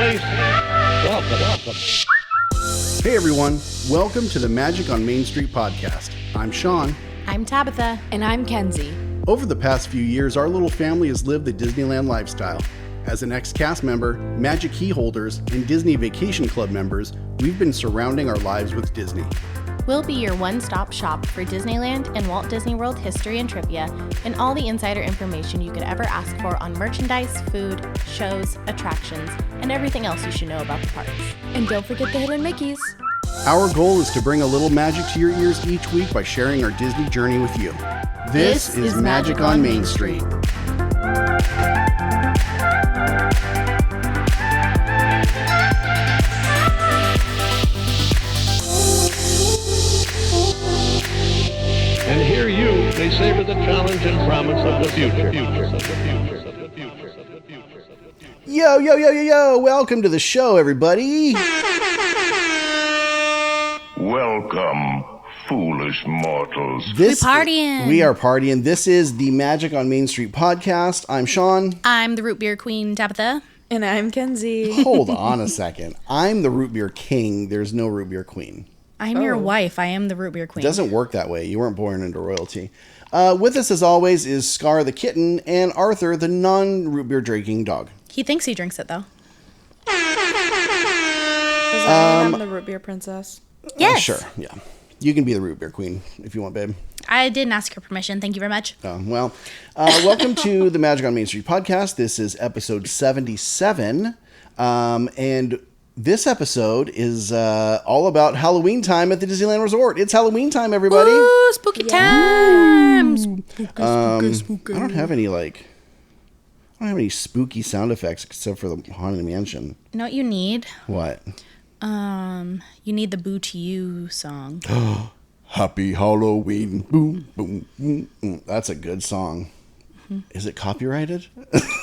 place. Welcome. Hey everyone, welcome to the Magic on Main Street podcast. I'm Sean. I'm Tabitha. And I'm Kenzie. Over the past few years, our little family has lived the Disneyland lifestyle. As an ex-cast member, Magic key holders, and Disney Vacation Club members, we've been surrounding our lives with Disney. We'll be your one-stop shop for Disneyland and Walt Disney World history and trivia, and all the insider information you could ever ask for on merchandise, food, shows, attractions, and everything else you should know about the parks. And don't forget the hidden Mickeys. Our goal is to bring a little magic to your ears each week by sharing our Disney journey with you. This is Magic on Main Street. And here they savor the challenge and promise of the future. Yo, welcome to the show, everybody. Welcome, foolish mortals. We partying. We are partying. This is the Magic on Main Street podcast. I'm Sean. I'm the root beer queen, Tabitha. And I'm Kenzie. Hold on a second. I'm the root beer king. There's no root beer queen. I'm your wife. I am the root beer queen. It doesn't work that way. You weren't born into royalty. With us, as always, is Scar the kitten and Arthur the non-root beer drinking dog. He thinks he drinks it, though. I'm the root beer princess. Yes. Sure, yeah. You can be the root beer queen if you want, babe. I didn't ask your permission. Thank you very much. Welcome to the Magic on Main Street podcast. This is episode 77. And this episode is all about Halloween time at the Disneyland Resort. It's Halloween time, everybody. Ooh, spooky times. Spooky. I don't have any spooky sound effects except for the Haunted Mansion. You know what you need? What? You need the Boo to You song. Happy Halloween. Boom, boom, boom, boom. That's a good song. Mm-hmm. Is it copyrighted?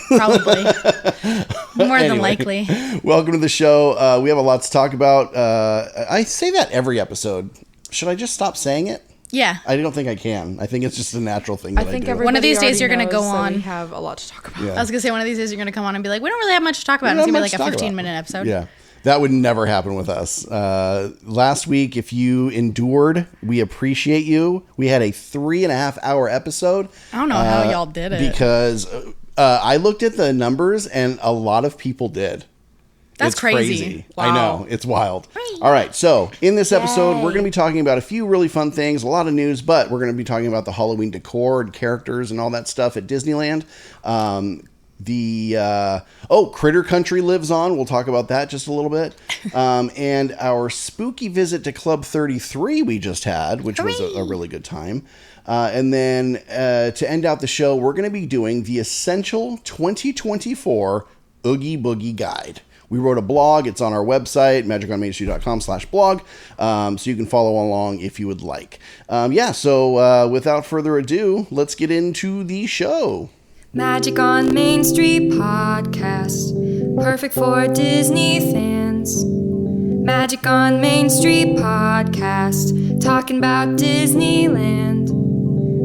Probably. More than likely. Welcome to the show. We have a lot to talk about. I say that every episode. Should I just stop saying it? Yeah. I don't think I can. I think it's just a natural thing that I do. One of these days you're going to go on. We have a lot to talk about. Yeah. I was going to say one of these days you're going to come on and be like, we don't really have much to talk about. And it's going to be like a 15-minute episode. Yeah. That would never happen with us. Last week, if you endured, we appreciate you. We had a 3.5 hour episode. I don't know how y'all did it. Because I looked at the numbers and a lot of people did. That's crazy. Wow. I know. It's wild. All right. So in this episode, we're going to be talking about a few really fun things, a lot of news, but we're going to be talking about the Halloween decor and characters and all that stuff at Disneyland. Critter Country lives on. We'll talk about that just a little bit. And our spooky visit to Club 33 we just had, which was a really good time. And then to end out the show, we're going to be doing the Essential 2024 Oogie Boogie Guide. We wrote a blog. It's on our website, magiconmainstreet.com/blog. So you can follow along if you would like. So without further ado, let's get into the show. Magic on Main Street podcast, perfect for Disney fans. Magic on Main Street podcast, talking about Disneyland.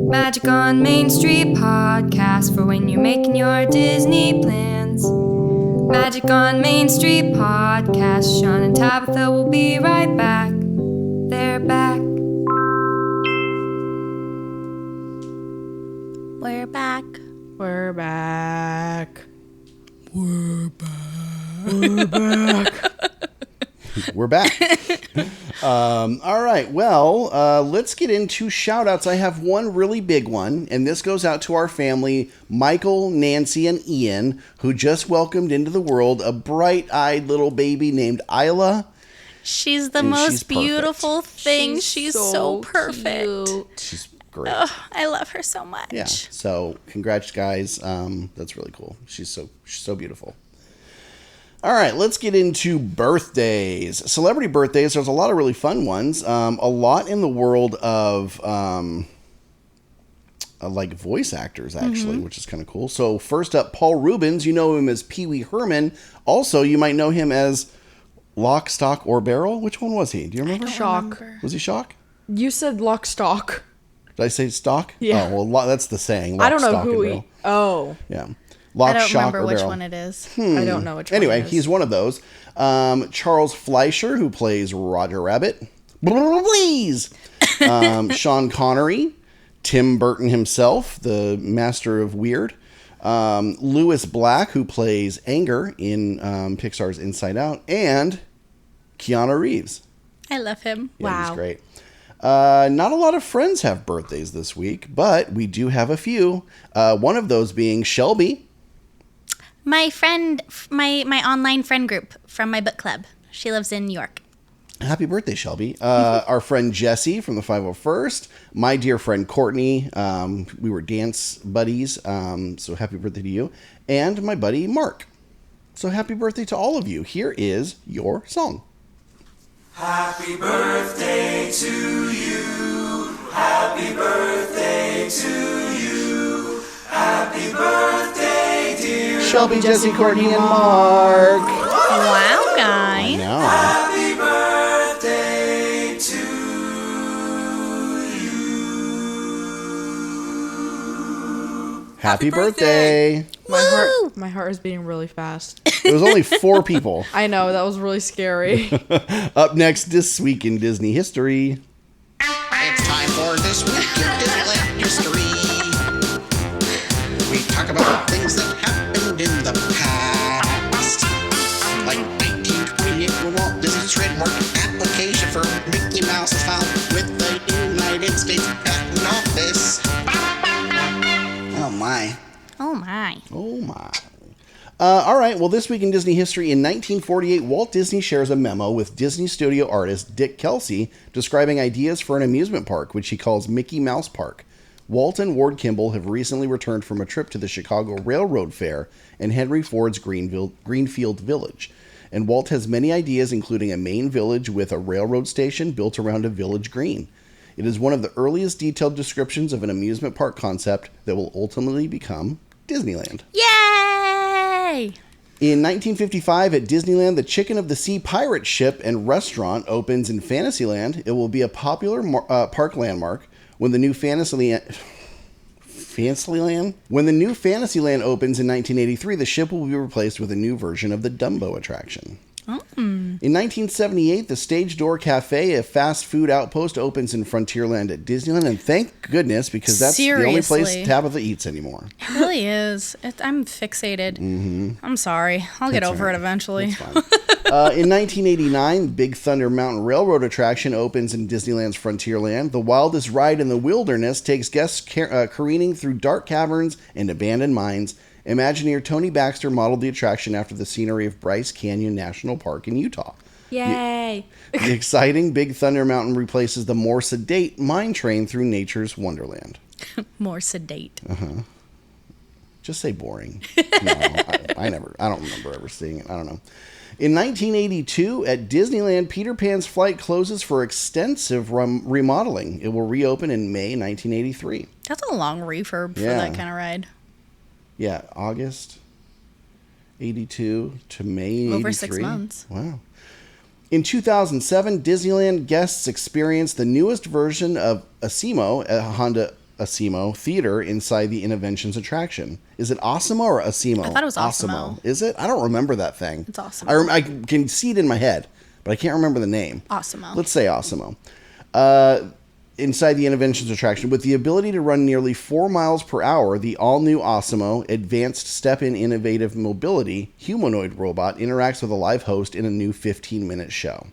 Magic on Main Street podcast, for when you're making your Disney plans. Magic on Main Street podcast, Sean and Tabitha will be right back. They're back. We're back. We're back. We're back. All right. Well, let's get into shout-outs. I have one really big one, and this goes out to our family, Michael, Nancy, and Ian, who just welcomed into the world a bright-eyed little baby named Isla. She's the most beautiful thing. She's so perfect. Cute. She's great. Oh, I love her so much. Yeah. So, congrats, guys. That's really cool. She's so beautiful. All right, let's get into birthdays. Celebrity birthdays, there's a lot of really fun ones. A lot in the world of like voice actors, actually, which is kind of cool. So first up, Paul Rubens. You know him as Pee Wee Herman. Also, you might know him as Lock, Stock, or Barrel. Which one was he? Do you remember? Shock. Was he Shock? You said Lock, Stock. Did I say Stock? Yeah. Oh, well, that's the saying. Lock, I don't know Stock, who and he... Barrel. Oh. Yeah. Lock, I don't shock, remember or which barrel. one it is. I don't know which one. Anyway, it is. he's one of those. Charles Fleischer, who plays Roger Rabbit. Please. Sean Connery. Tim Burton himself, the master of weird. Lewis Black, who plays Anger in Pixar's Inside Out. And Keanu Reeves. I love him. Yeah, he's great. Not a lot of friends have birthdays this week, but we do have a few. One of those being Shelby. My friend, my online friend group from my book club. She lives in New York. Happy birthday, Shelby. Our friend Jesse from the 501st. My dear friend Courtney. We were dance buddies, so happy birthday to you. And my buddy Mark. So happy birthday to all of you. Here is your song. Happy birthday to you. Happy birthday to you. Happy birthday, dear Shelby, Jesse, Courtney, and Mark. Wow, guys. Now, Happy birthday to you. happy birthday. My heart is beating really fast. It was only 4 people. I know, that was really scary. Up next, This Week in Disney History. It's time for This Week in Disneyland History. We talk about things that happened in the past. Like 1928 when Walt Disney's trademark application for Mickey Mouse was filed with the United States Patent Office. Oh my. Oh my. Oh my. All right, well, This Week in Disney History, in 1948, Walt Disney shares a memo with Disney studio artist Dick Kelsey describing ideas for an amusement park, which he calls Mickey Mouse Park. Walt and Ward Kimball have recently returned from a trip to the Chicago Railroad Fair and Henry Ford's Greenfield Village. And Walt has many ideas, including a main village with a railroad station built around a village green. It is one of the earliest detailed descriptions of an amusement park concept that will ultimately become Disneyland. Yay! In 1955, at Disneyland, the Chicken of the Sea pirate ship and restaurant opens in Fantasyland. It will be a popular park landmark when the new Fantasyland opens in 1983. The ship will be replaced with a new version of the Dumbo attraction. In 1978, the Stage Door Cafe, a fast food outpost, opens in Frontierland at Disneyland, and thank goodness, because that's the only place Seriously. Tabitha eats anymore. It really is. I'm fixated. I'm sorry. I'll get over it eventually. In 1989, Big Thunder Mountain Railroad attraction opens in Disneyland's Frontierland. The wildest ride in the wilderness takes guests careening through dark caverns and abandoned mines. Imagineer Tony Baxter modeled the attraction after the scenery of Bryce Canyon National Park in Utah. Yay. The exciting Big Thunder Mountain replaces the more sedate mine train through nature's wonderland. More sedate. Just say boring. No, I don't remember ever seeing it. I don't know. In 1982, at Disneyland, Peter Pan's flight closes for extensive remodeling. It will reopen in May 1983. That's a long refurb for that kind of ride. Yeah, August 82 to May 83. Over 6 months. Wow. In 2007, Disneyland guests experienced the newest version of Asimo, a Honda Asimo theater inside the Innoventions attraction. Is it Asimo or Asimo? I thought it was Asimo. Is it? I don't remember that thing. It's Asimo. I can see it in my head, but I can't remember the name. Asimo. Let's say Asimo. Inside the Innoventions attraction, with the ability to run nearly 4 miles per hour, the all-new Asimo advanced step-in innovative mobility humanoid robot interacts with a live host in a new 15-minute show.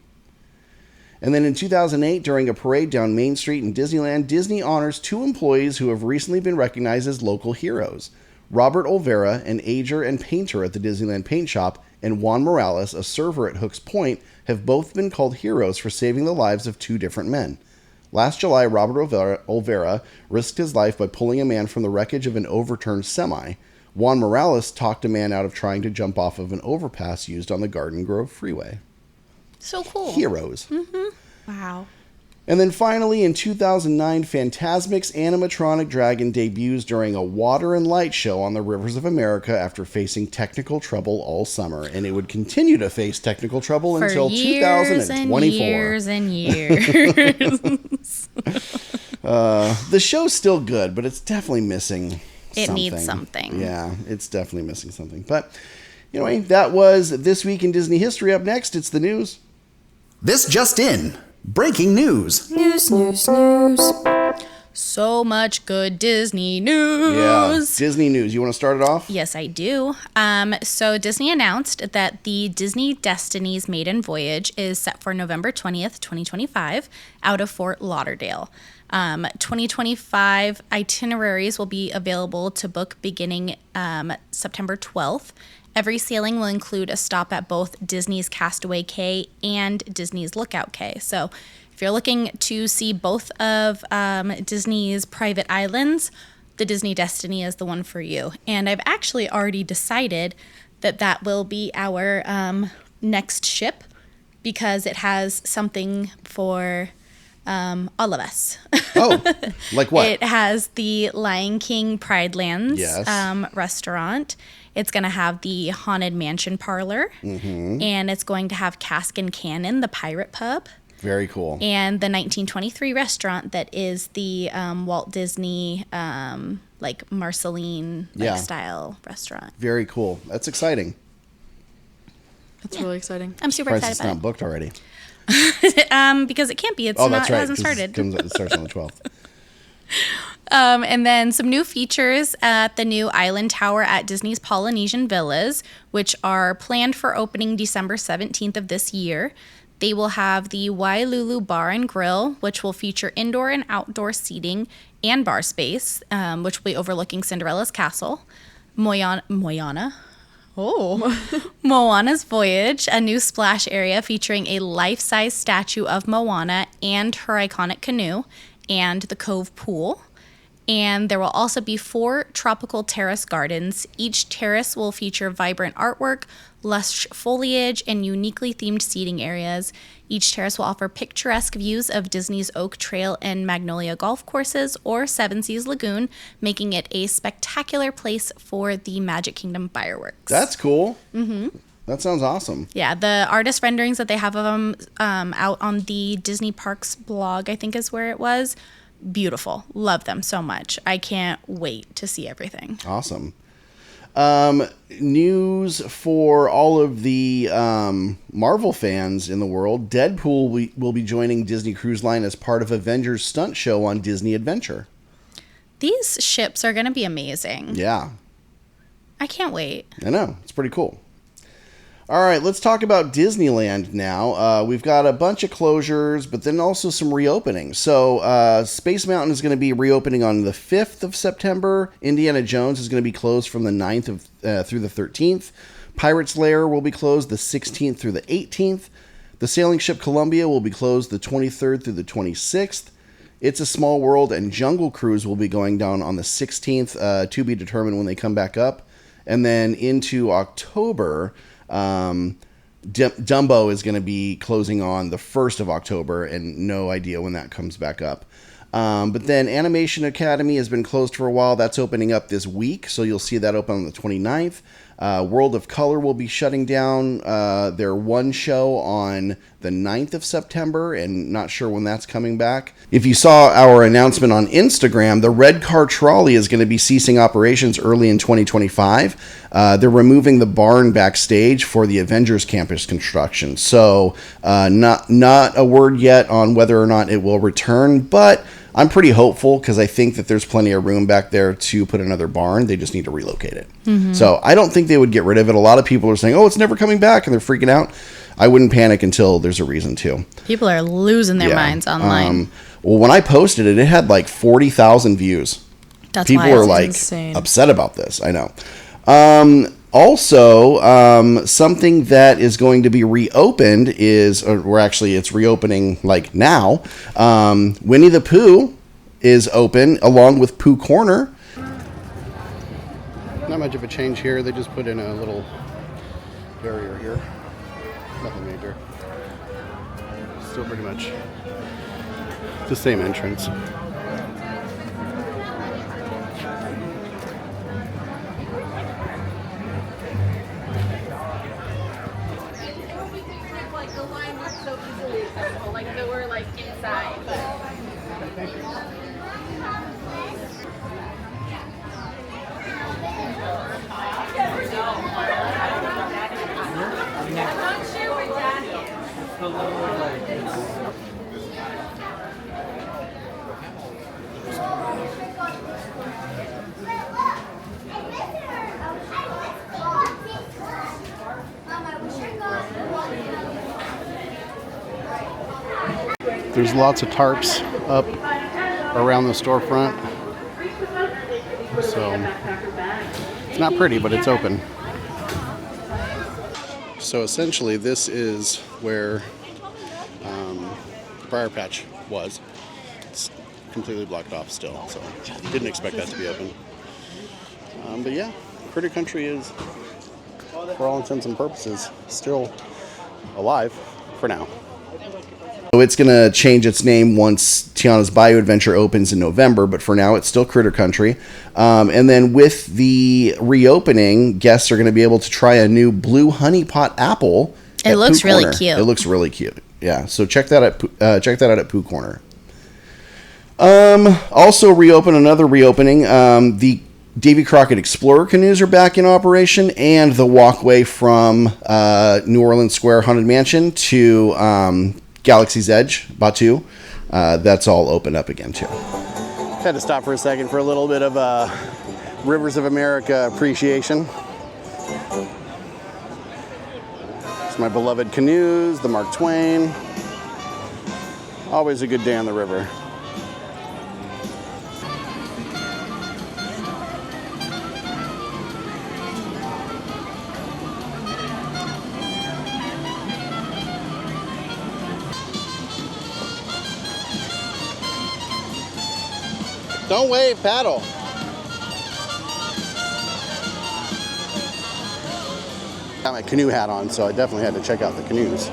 And then in 2008, during a parade down Main Street in Disneyland, Disney honors 2 employees who have recently been recognized as local heroes. Robert Olvera, an ager and painter at the Disneyland Paint Shop, and Juan Morales, a server at Hook's Point, have both been called heroes for saving the lives of 2 different men. Last July, Robert Olvera risked his life by pulling a man from the wreckage of an overturned semi. Juan Morales talked a man out of trying to jump off of an overpass used on the Garden Grove Freeway. So cool. Heroes. Wow. And then finally, in 2009, Fantasmic's animatronic dragon debuts during a water and light show on the rivers of America after facing technical trouble all summer. And it would continue to face technical trouble until 2024. Years and years. The show's still good, but it's definitely missing It needs something. Yeah, it's definitely missing something. But anyway, that was This Week in Disney History. Up next, it's the news. This just in. Breaking news. News. So much good Disney news. Yeah, Disney news. You want to start it off? Yes, I do. So Disney announced that the Disney Destiny's maiden voyage is set for November 20th, 2025, out of Fort Lauderdale. 2025 itineraries will be available to book beginning September 12th. Every sailing will include a stop at both Disney's Castaway Cay and Disney's Lookout Cay. So if you're looking to see both of Disney's private islands, the Disney Destiny is the one for you. And I've actually already decided that will be our next ship because it has something for all of us. Oh, like what? It has the Lion King Pride Lands Yes. restaurant. It's going to have the Haunted Mansion Parlor. Mm-hmm. And it's going to have Cask and Cannon, the pirate pub. Very cool. And the 1923 restaurant that is the Walt Disney, like Marceline style restaurant. Very cool. That's exciting. That's really exciting. I'm super Surprised excited it's about not booked already. it. Because it can't be. It's not. That's right. It hasn't started. It starts on the 12th. And then some new features at the new Island Tower at Disney's Polynesian Villas, which are planned for opening December 17th of this year. They will have the Wailulu Bar and Grill, which will feature indoor and outdoor seating and bar space, which will be overlooking Cinderella's castle. Moana's Voyage, a new splash area featuring a life-size statue of Moana and her iconic canoe, and the Cove Pool. And there will also be 4 tropical terrace gardens. Each terrace will feature vibrant artwork, lush foliage, and uniquely themed seating areas. Each terrace will offer picturesque views of Disney's Oak Trail and Magnolia golf courses or Seven Seas Lagoon, making it a spectacular place for the Magic Kingdom fireworks. That's cool. Mm-hmm. That sounds awesome. Yeah, the artist renderings that they have of them out on the Disney Parks blog, I think is where it was. Beautiful. Love them so much. I can't wait to see everything. Awesome. News for all of the Marvel fans in the world. Deadpool will be joining Disney Cruise Line as part of Avengers stunt show on Disney Adventure. These ships are going to be amazing. Yeah. I can't wait. I know. It's pretty cool. All right, let's talk about Disneyland now. We've got a bunch of closures, but then also some reopenings. So Space Mountain is going to be reopening on the 5th of September. Indiana Jones is going to be closed from the 9th through the 13th. Pirate's Lair will be closed the 16th through the 18th. The sailing ship Columbia will be closed the 23rd through the 26th. It's a Small World and Jungle Cruise will be going down on the 16th, to be determined when they come back up. And then into October... Dumbo is going to be closing on the 1st of October, and no idea when that comes back up. But then Animation Academy has been closed for a while. That's opening up this week, so you'll see that open on the 29th. World of Color will be shutting down their one show on the 9th of September, and not sure when that's coming back. If you saw our announcement on Instagram, the Red Car Trolley is going to be ceasing operations early in 2025. They're removing the barn backstage for the Avengers Campus construction. So not a word yet on whether or not it will return, but I'm pretty hopeful because I think that there's plenty of room back there to put another barn. They just need to relocate it. Mm-hmm. So I don't think they would get rid of it. A lot of people are saying, oh, it's never coming back, and they're freaking out. I wouldn't panic until there's a reason to. People are losing their minds online. Well, when I posted it, it had like 40,000 views. That's people wild. are like insane. upset about this. I know. Also, something that is going to be reopened is, or actually it's reopening like now. Winnie the Pooh is open along with Pooh Corner. Not much of a change here. They just put in a little barrier here. Nothing major. Still pretty much the same entrance. Like the line was so easily accessible, like they were like inside. There's lots of tarps up around the storefront. So it's not pretty, but it's open. So essentially this is where Briar Patch was. It's completely blocked off still, so didn't expect that to be open. But yeah, Critter Country is, for all intents and purposes, still alive for now. So it's going to change its name once Tiana's Bayou Adventure opens in November, but for now it's still Critter Country. And then with the reopening, guests are going to be able to try a new blue honey pot apple. It looks really cute. It looks really cute. Yeah, so check that out at Pooh Corner. Also another reopening. The Davy Crockett Explorer canoes are back in operation, and the walkway from New Orleans Square Haunted Mansion to Galaxy's Edge, Batu, that's all opened up again too. Had to stop for a second for a little bit of Rivers of America appreciation. It's my beloved canoes, the Mark Twain. Always a good day on the river. Don't wave, paddle. Got my canoe hat on, so I definitely had to check out the canoes.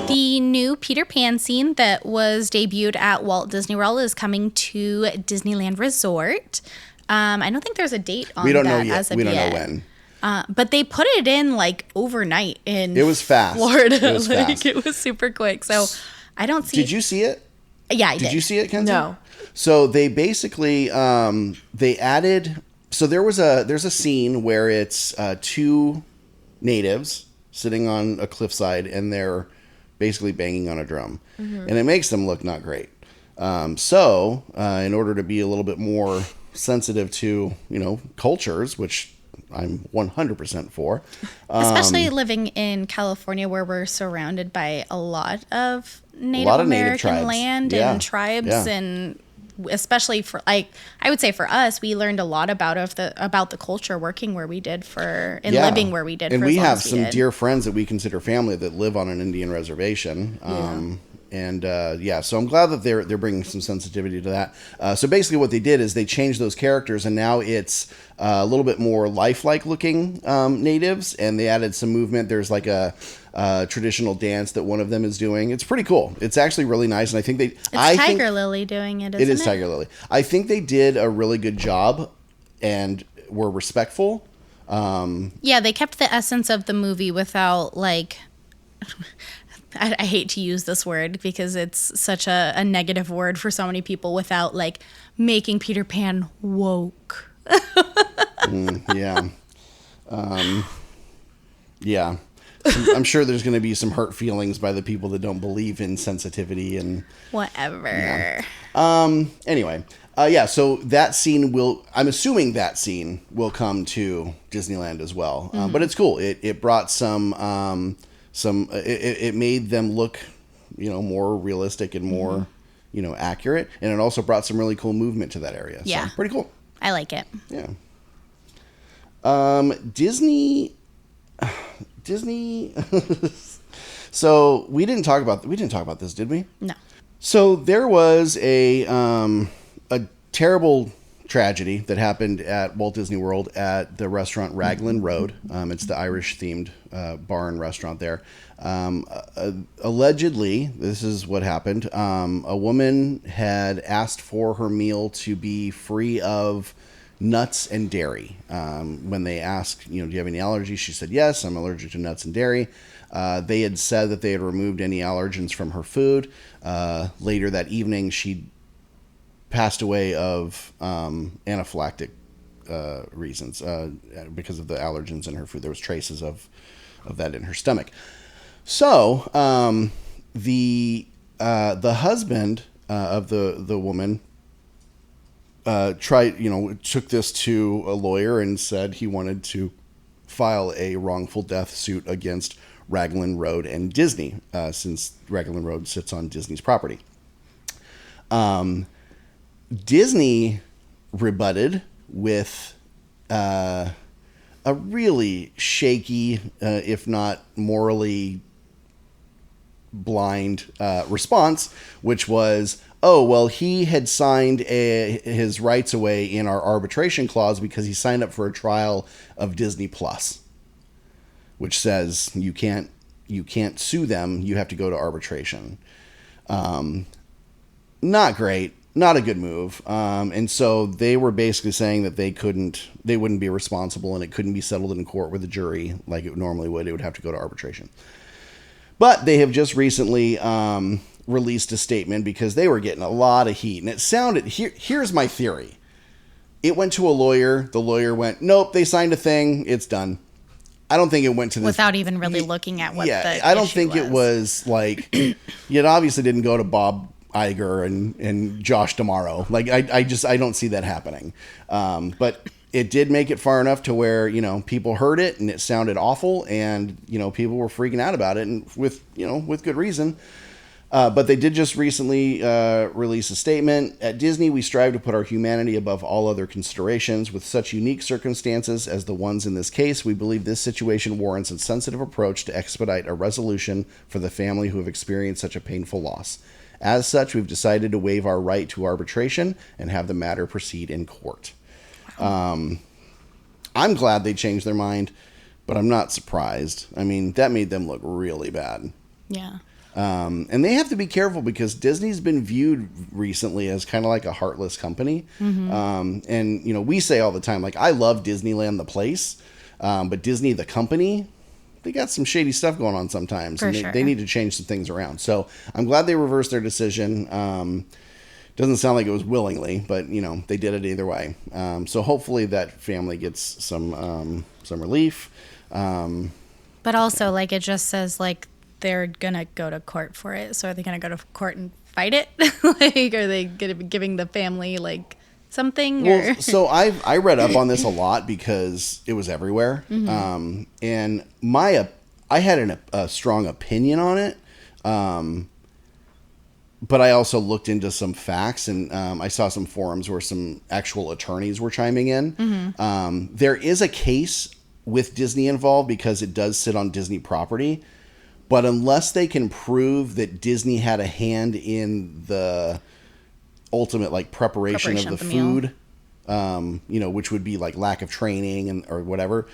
The new Peter Pan scene that was debuted at Walt Disney World is coming to Disneyland Resort. I don't think there's a date on that. We don't know yet. As of We don't yet. know when. But they put it in like overnight in It was fast. Florida. It was like fast. it was super quick. So I don't see. Did you see it? Yeah, I did. Did you see it, Kenzie? No. So they basically they added. So there's a scene where it's two natives sitting on a cliffside and they're basically banging on a drum, and it makes them look not great. So in order to be a little bit more sensitive to cultures, which I'm 100% for, especially living in California where we're surrounded by a lot of Native Native American tribes. land Yeah. and tribes, Yeah. and especially for I would say for us, we learned a lot about the culture working where we did living where we did. And for we as long have as we some did. dear friends that we consider family that live on an Indian reservation. So I'm glad that they're bringing some sensitivity to that. So basically what they did is they changed those characters, and now it's a little bit more lifelike looking natives, and they added some movement. There's like a traditional dance that one of them is doing. It's pretty cool. It's actually really nice, and I think It's Tiger Lily doing it, isn't it? It is Tiger Lily. I think they did a really good job and were respectful. Yeah, they kept the essence of the movie without like. I hate to use this word because it's such a negative word for so many people, without like making Peter Pan woke. Yeah. Yeah. I'm sure there's going to be some hurt feelings by the people that don't believe in sensitivity and Whatever. anyway. So that scene I'm assuming that scene will come to Disneyland as well. But it's cool. It brought it made them look, more realistic and more, accurate. And it also brought some really cool movement to that area. Yeah. So pretty cool. I like it. Yeah. Disney. So we didn't talk about this, did we? No. So there was a terrible tragedy that happened at Walt Disney World at the restaurant Raglan Road. It's the Irish themed bar and restaurant there. Allegedly, this is what happened. A woman had asked for her meal to be free of nuts and dairy. When they asked, do you have any allergies? She said, yes, I'm allergic to nuts and dairy. They had said that they had removed any allergens from her food. Later that evening, she passed away of anaphylactic reasons because of the allergens in her food. There was traces of that in her stomach. So the husband of the woman took this to a lawyer and said he wanted to file a wrongful death suit against Raglan Road and Disney, since Raglan Road sits on Disney's property. Disney rebutted with a really shaky, if not morally blind response, which was, oh, well, he had signed his rights away in our arbitration clause because he signed up for a trial of Disney Plus, which says you can't sue them. You have to go to arbitration. Not great. Not a good move. And so they were basically saying that they wouldn't be responsible and it couldn't be settled in court with a jury like it normally would. It would have to go to arbitration. But they have just recently released a statement because they were getting a lot of heat. And it sounded, here's my theory. It went to a lawyer. The lawyer went, nope, they signed a thing. It's done. I don't think it went to this. Without even really looking at what the I don't issue think it was like, it obviously didn't go to Bob Iger and Josh D'Amaro. Like, I don't see that happening. But it did make it far enough to where, people heard it and it sounded awful and, people were freaking out about it and with good reason. But they did just recently release a statement. At Disney, we strive to put our humanity above all other considerations. With such unique circumstances as the ones in this case, we believe this situation warrants a sensitive approach to expedite a resolution for the family who have experienced such a painful loss. As such, we've decided to waive our right to arbitration and have the matter proceed in court. I'm glad they changed their mind, but I'm not surprised. I mean, that made them look really bad. Yeah. And they have to be careful because Disney's been viewed recently as kind of like a heartless company. Mm-hmm. And, we say all the time, like, I love Disneyland, the place, but Disney, the company, they got some shady stuff going on sometimes. And they need to change some things around. So I'm glad they reversed their decision. Doesn't sound like it was willingly, but, they did it either way. So hopefully that family gets some relief. But also, like, it just says, like, they're going to go to court for it. So are they going to go to court and fight it? Like, are they going to be giving the family, like, something? Well, so I read up on this a lot because it was everywhere. Mm-hmm. And I had a strong opinion on it. But I also looked into some facts and I saw some forums where some actual attorneys were chiming in. Mm-hmm. There is a case with Disney involved because it does sit on Disney property. But unless they can prove that Disney had a hand in the ultimate like preparation of the food, which would be like lack of training or whatever,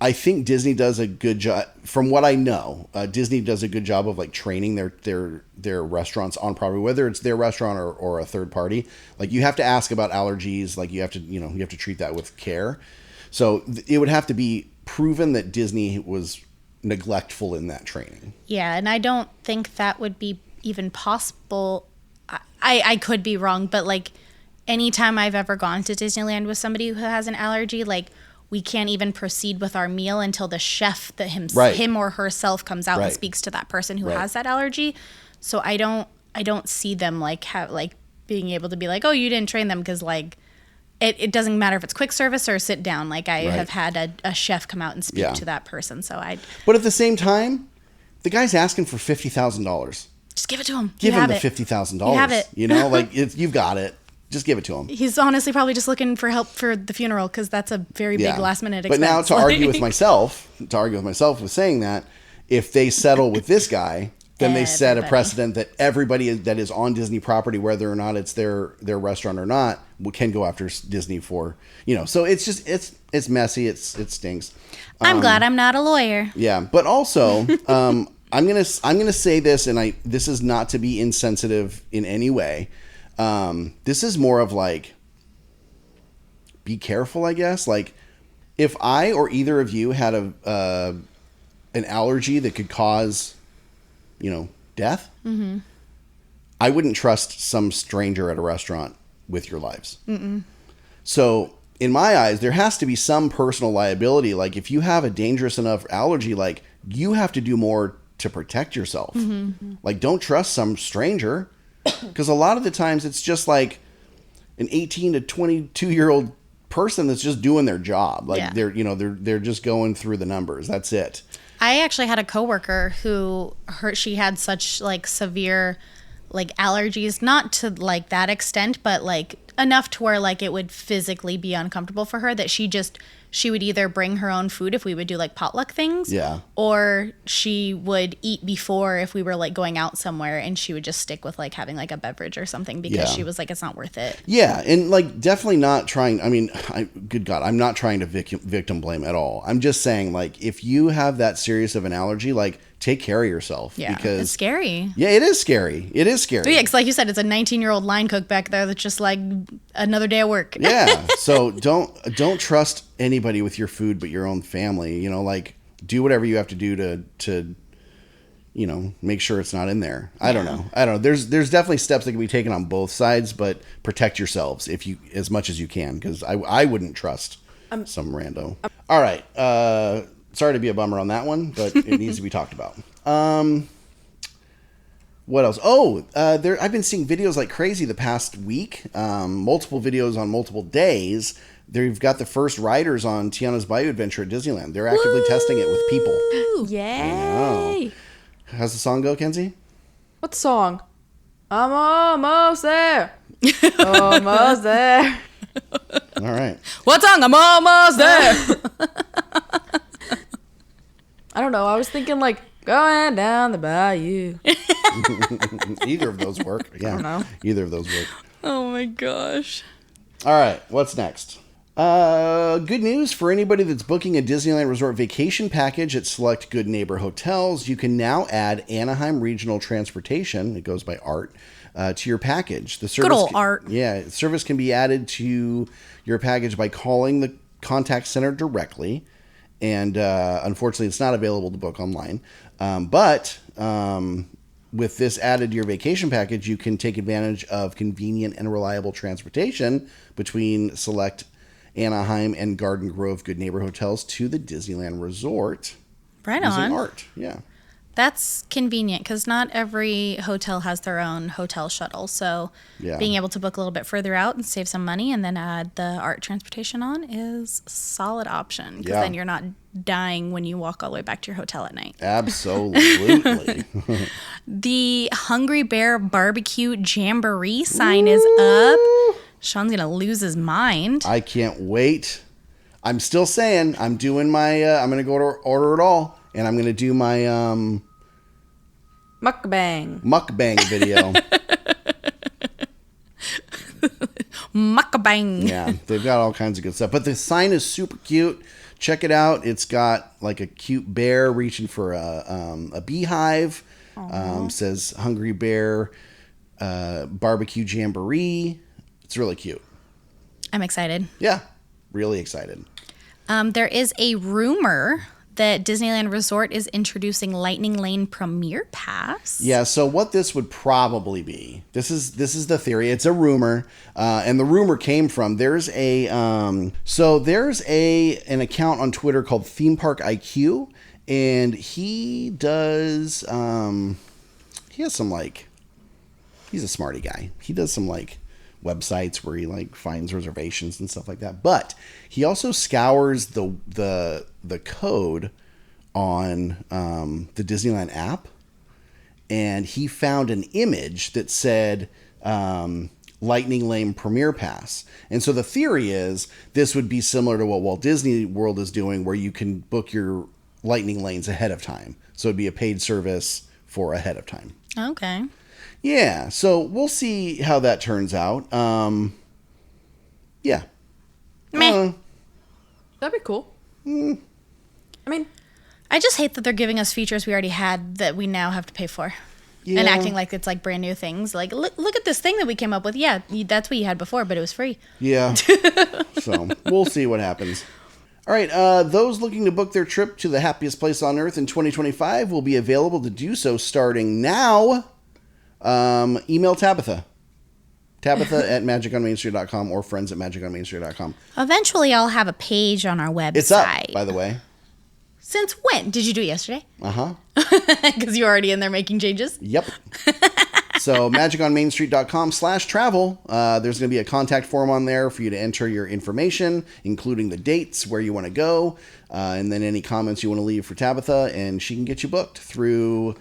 I think Disney does a good job. From what I know, Disney does a good job of like training their restaurants on property, whether it's their restaurant or a third party. Like you have to ask about allergies. Like you have to treat that with care. So it would have to be proven that Disney was neglectful in that training. Yeah, and I don't think that would be even possible. I could be wrong, but like anytime I've ever gone to Disneyland with somebody who has an allergy, like we can't even proceed with our meal until the chef him or herself comes out and speaks to that person who has that allergy. So I don't see them like being able to be like, oh, you didn't train them, because like it doesn't matter if it's quick service or sit down. Like I have had a chef come out and speak to that person. So But at the same time, the guy's asking for $50,000. Just give it to him. Give him the $50,000. You have it. You've got it. Just give it to him. He's honestly probably just looking for help for the funeral because that's a very big last minute expense. But now to argue with myself with saying that, if they settle with this guy, then they set a precedent that everybody that is on Disney property, whether or not it's their restaurant or not, can go after Disney for, so it's just, it's messy. It stinks. I'm glad I'm not a lawyer. Yeah. But also, I'm going to say this, and this is not to be insensitive in any way. This is more of like, be careful, I guess. Like if I or either of you had an allergy that could cause, death, mm-hmm. I wouldn't trust some stranger at a restaurant with your lives. Mm-mm. So in my eyes, there has to be some personal liability. Like if you have a dangerous enough allergy, like you have to do more to protect yourself. Like don't trust some stranger, because a lot of the times it's just like an 18 to 22-year-old person that's just doing their job. Like they're just going through the numbers. That's it. I actually had a coworker who she had such like severe like allergies, not to like that extent, but like enough to where like it would physically be uncomfortable for her, that she would either bring her own food if we would do like potluck things, or she would eat before if we were like going out somewhere, and she would just stick with like having like a beverage or something because she was like, it's not worth it. Yeah, and like definitely not trying. I mean, good God, I'm not trying to victim blame at all. I'm just saying, like, if you have that serious of an allergy, like take care of yourself. Yeah, because it's scary. Yeah, it is scary. It is scary. Yeah, because like you said, it's a 19-year-old line cook back there that's just like another day of work. Yeah, so don't trust anybody with your food but your own family. You know, like do whatever you have to do to you know, make sure it's not in there. I don't know. There's definitely steps that can be taken on both sides, but protect yourselves as much as you can, because I wouldn't trust some rando. All right. Sorry to be a bummer on that one, but it needs to be talked about. What else? I've been seeing videos like crazy the past week. Multiple videos on multiple days. They've got the first riders on Tiana's Bayou Adventure at Disneyland. They're actively testing it with people. Yay! How's the song go, Kenzie? What song? I'm almost there. Almost there. All right. What song? I'm almost there. I don't know. I was thinking like going down the bayou. Either of those work. Yeah. I don't know. Either of those work. Oh my gosh. All right. What's next? Good news for anybody that's booking a Disneyland Resort vacation package at select Good Neighbor hotels. You can now add Anaheim Regional Transportation, it goes by ART, to your package. The service Good old ART. Yeah, the service can be added to your package by calling the contact center directly. And unfortunately, it's not available to book online. But with this added to your vacation package, you can take advantage of convenient and reliable transportation between select Anaheim and Garden Grove Good Neighbor hotels to the Disneyland Resort. Right using on. ART. Yeah. That's convenient because not every hotel has their own hotel shuttle. So being able to book a little bit further out and save some money and then add the ART transportation on is a solid option, because then you're not dying when you walk all the way back to your hotel at night. Absolutely. The Hungry Bear Barbecue Jamboree sign is up. Sean's going to lose his mind. I can't wait. I'm still saying I'm doing my, I'm going to go to order it all. And I'm going to do my mukbang video. Mukbang. Yeah, they've got all kinds of good stuff. But the sign is super cute. Check it out. It's got like a cute bear reaching for a beehive. Says Hungry Bear Barbecue Jamboree. It's really cute. I'm excited. Yeah, really excited. There is a rumor that Disneyland Resort is introducing Lightning Lane Premier Pass. Yeah, so what this would probably be, this is the theory. It's a rumor, and the rumor came from there's an account on Twitter called Theme Park IQ, and he does he has some like, he's a smarty guy. He does some like websites where he like finds reservations and stuff like that. But he also scours the code on the Disneyland app, and he found an image that said Lightning Lane Premier Pass. And so the theory is this would be similar to what Walt Disney World is doing, where you can book your Lightning Lanes ahead of time. So it'd be a paid service for ahead of time. Okay. Yeah, so we'll see how that turns out. Yeah. Meh. That'd be cool. I mean, I just hate that they're giving us features we already had that we now have to pay for. Yeah. And acting like it's like brand new things. Like, look at this thing that we came up with. Yeah, that's what you had before, but it was free. Yeah. So we'll see what happens. All right, those looking to book their trip to the happiest place on Earth in 2025 will be available to do so starting now. Email Tabitha. Tabitha at magiconmainstreet.com or friends at magiconmainstreet.com. Eventually, I'll have a page on our website. It's up, by the way. Since when? Did you do it yesterday? Uh-huh. Because you're already in there making changes? Yep. So magiconmainstreet.com/travel. There's going to be a contact form on there for you to enter your information, including the dates, where you want to go, and then any comments you want to leave for Tabitha, and she can get you booked through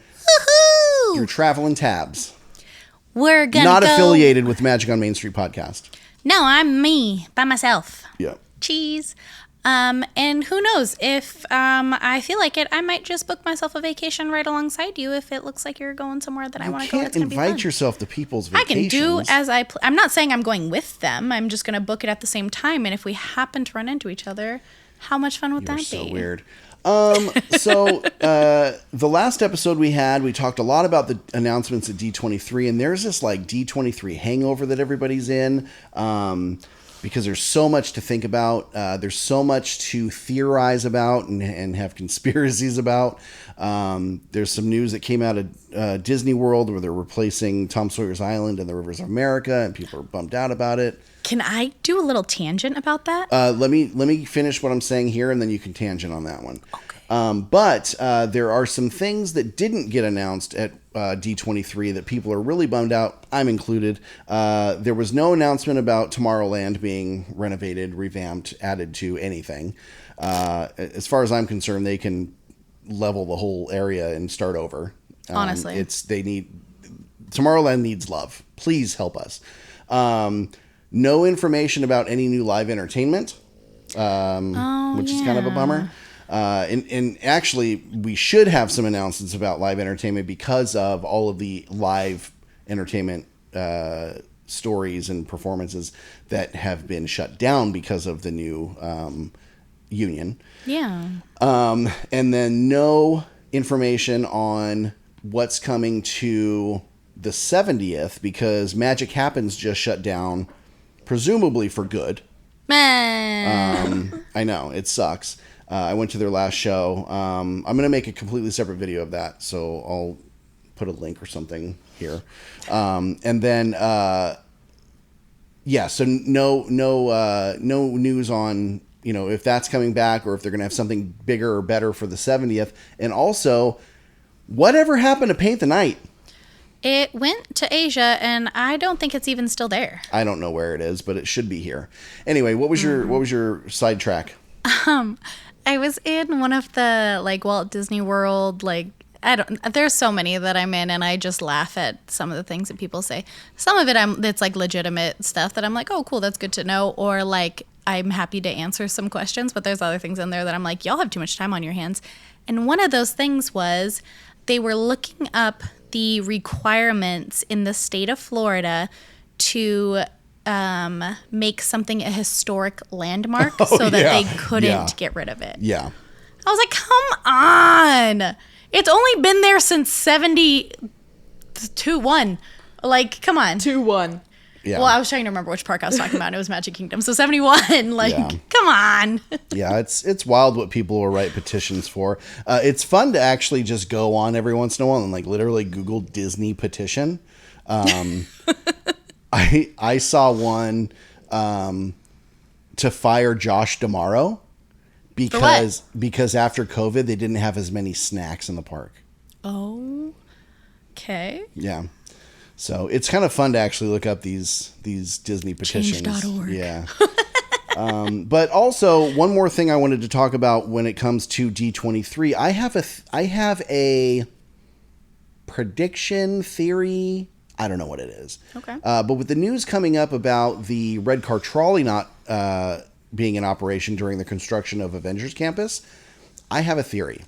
Travel and Tabs. We're going to Not affiliated with Magic on Main Street podcast. No, I'm me, by myself. Yeah. Cheese. And who knows, if I feel like it, I might just book myself a vacation right alongside you if it looks like you're going somewhere that I want to go. You can't invite yourself to people's vacations. I can do as I'm not saying I'm going with them. I'm just going to book it at the same time. And if we happen to run into each other, how much fun would that be? So weird. So the last episode we talked a lot about the announcements at D23, and there's this like D23 hangover that everybody's in. Because there's so much to think about. There's so much to theorize about and have conspiracies about. There's some news that came out of Disney World where they're replacing Tom Sawyer's Island and the Rivers of America, and people are bummed out about it. Can I do a little tangent about that? Let me finish what I'm saying here, and then you can tangent on that one. Okay. But there are some things that didn't get announced at D23 that people are really bummed out. I'm included. There was no announcement about Tomorrowland being renovated, revamped, added to anything. As far as I'm concerned, they can level the whole area and start over. Honestly, Tomorrowland needs love. Please help us. No information about any new live entertainment, which is kind of a bummer. And actually, we should have some announcements about live entertainment because of all of the live entertainment stories and performances that have been shut down because of the new union. Yeah. And then no information on what's coming to the 70th because Magic Happens just shut down, presumably for good. I know, it sucks. I went to their last show. I'm going to make a completely separate video of that, so I'll put a link or something here. And then, so no news on, if that's coming back or if they're going to have something bigger or better for the 70th. And also, whatever happened to Paint the Night? It went to Asia, and I don't think it's even still there. I don't know where it is, but it should be here. Anyway, what was your sidetrack? I was in one of the Walt Disney World there's so many that I'm in, and I just laugh at some of the things that people say. Some of it's legitimate stuff that I'm like, oh cool, that's good to know, or I'm happy to answer some questions, but there's other things in there that I'm like, y'all have too much time on your hands. And one of those things was they were looking up the requirements in the state of Florida to make something a historic landmark so that they couldn't get rid of it. Yeah. I was like, come on. It's only been there since 72-1. Come on. 2-1. Yeah. Well, I was trying to remember which park I was talking about. And it was Magic Kingdom. So 71. Come on. Yeah, it's wild what people will write petitions for. It's fun to actually just go on every once in a while and literally Google Disney petition. I saw one to fire Josh D'Amaro because after COVID they didn't have as many snacks in the park. Oh, okay. Yeah. So it's kind of fun to actually look up these Disney petitions. Change.org. Yeah. But also one more thing I wanted to talk about when it comes to D23. I have a prediction theory. I don't know what it is. Okay. But with the news coming up about the red car trolley not being in operation during the construction of Avengers Campus, I have a theory.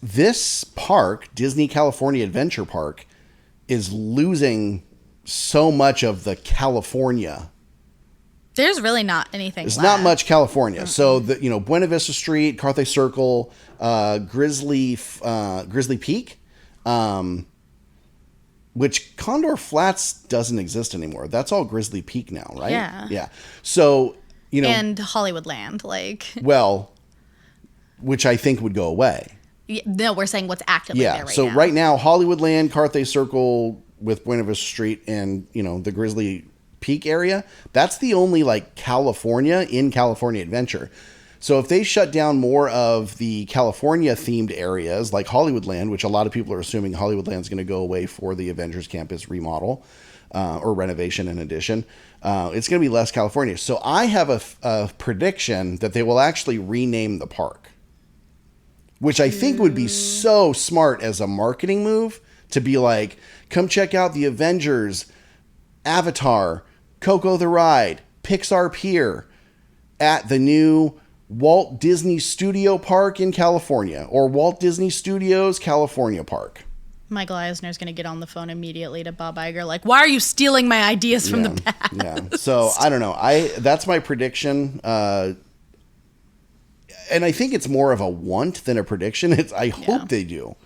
This park, Disney California Adventure Park, is losing so much of the California. There's really not anything There's left. not much California. Mm-hmm. So, Buena Vista Street, Carthay Circle, Grizzly Peak, which Condor Flats doesn't exist anymore. That's all Grizzly Peak now, right? Yeah. Yeah. So, And Hollywoodland, Well, which I think would go away. No, we're saying what's actively there right now. So right now, Hollywoodland, Carthay Circle, with Buena Vista Street and, the Grizzly Peak area, that's the only like California adventure. So if they shut down more of the California themed areas like Hollywoodland, which a lot of people are assuming Hollywoodland's going to go away for the Avengers Campus remodel or renovation and addition, it's going to be less California. So I have a prediction that they will actually rename the park, which I think would be so smart as a marketing move to be like, come check out the Avengers, Avatar, Coco the Ride, Pixar Pier at the new Walt Disney Studio Park in California, or Walt Disney Studios California Park. Michael Eisner's going to get on the phone immediately to Bob Iger, like, why are you stealing my ideas from the past? Yeah. So I don't know. That's my prediction. And I think it's more of a want than a prediction. I hope they do,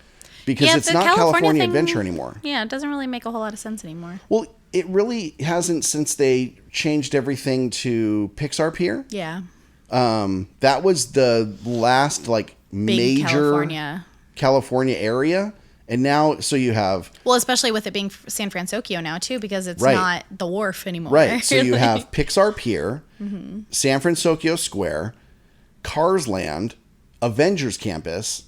because it's not California Adventure anymore. Yeah, it doesn't really make a whole lot of sense anymore. Well, it really hasn't since they changed everything to Pixar Pier. Yeah. That was the last like Big major California area. And now, so you have... Well, especially with it being San Francisco now, too, because it's not the wharf anymore. Right. So you have Pixar Pier, San Francisco Square, Cars Land, Avengers Campus,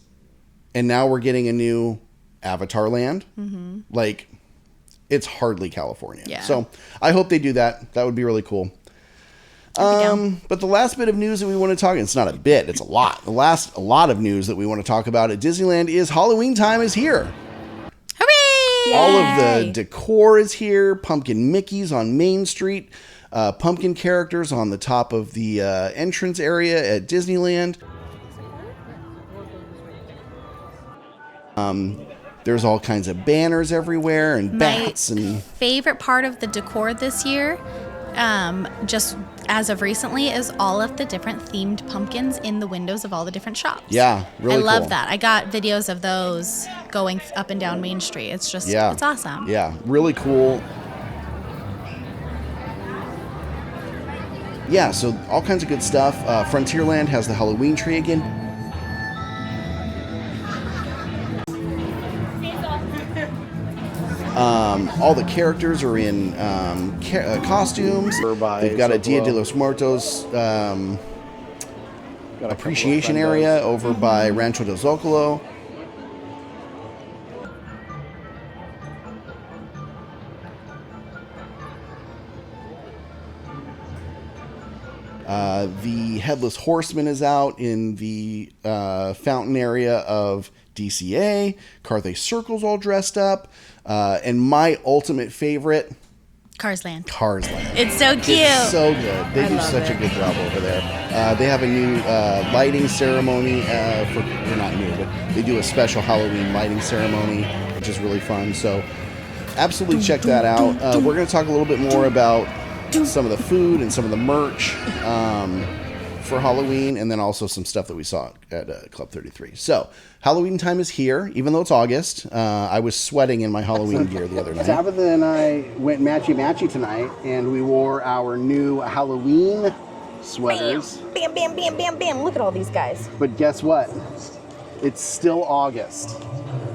and now we're getting a new Avatar Land. Like, it's hardly California. Yeah. So I hope they do that. That would be really cool. But the last bit of news that we want to talk, it's not a bit, it's a lot. A lot of news that we want to talk about at Disneyland is Halloween time is here. Hooray! All of the decor is here. Pumpkin Mickeys on Main Street. Pumpkin characters on the top of the entrance area at Disneyland. There's all kinds of banners everywhere and bats. And favorite part of the decor this year, just as of recently, is all of the different themed pumpkins in the windows of all the different shops. Yeah, really cool. I love that. I got videos of those going up and down Main Street. It's just, it's awesome. Yeah, really cool. Yeah, so all kinds of good stuff. Frontierland has the Halloween tree again. All the characters are in costumes. They've got a Dia de los Muertos appreciation area over by Rancho del Zocalo. The Headless Horseman is out in the fountain area of DCA. Carthay Circle's all dressed up. And my ultimate favorite, Cars Land. It's so cute. It's so good. They do such a good job over there. They have a new lighting ceremony they're not new, but they do a special Halloween lighting ceremony, which is really fun. So absolutely check that out. We're going to talk a little bit more about some of the food and some of the merch for Halloween, and then also some stuff that we saw at Club 33. So Halloween time is here, even though it's August. I was sweating in my Halloween gear the other night. Tabitha and I went matchy-matchy tonight, and we wore our new Halloween sweaters. Bam, bam, bam, bam, bam. Look at all these guys. But guess what? It's still August,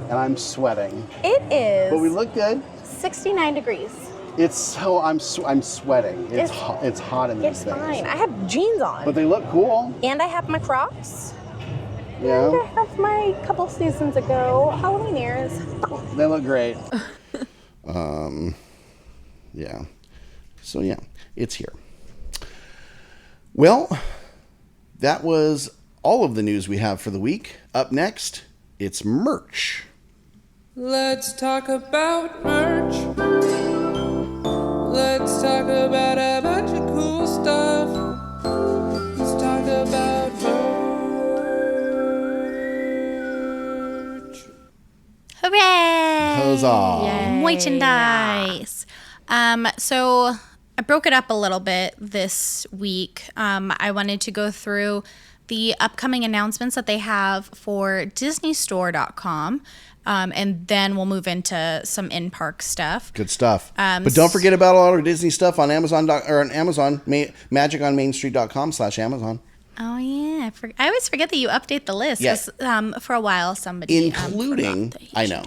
and I'm sweating. It is. But we look good. 69 degrees. It's so I'm sweating. It's hot in these things. It's fine. I have jeans on. But they look cool. And I have my Crocs. Yeah. And I have my couple seasons ago Halloween ears. They look great. Yeah. So yeah, it's here. Well, that was all of the news we have for the week. Up next, it's merch. Let's talk about merch. Let's talk about a bunch of cool stuff. Let's talk about merch. Hooray! Huzzah! Merchandise. So I broke it up a little bit this week. I wanted to go through the upcoming announcements that they have for DisneyStore.com. And then we'll move into some in-park stuff. Good stuff. But don't forget about all our Disney stuff on Amazon, magiconmainstreet.com/Amazon. Oh, yeah. I always forget that you update the list. Yes. For a while, somebody... Including, I know,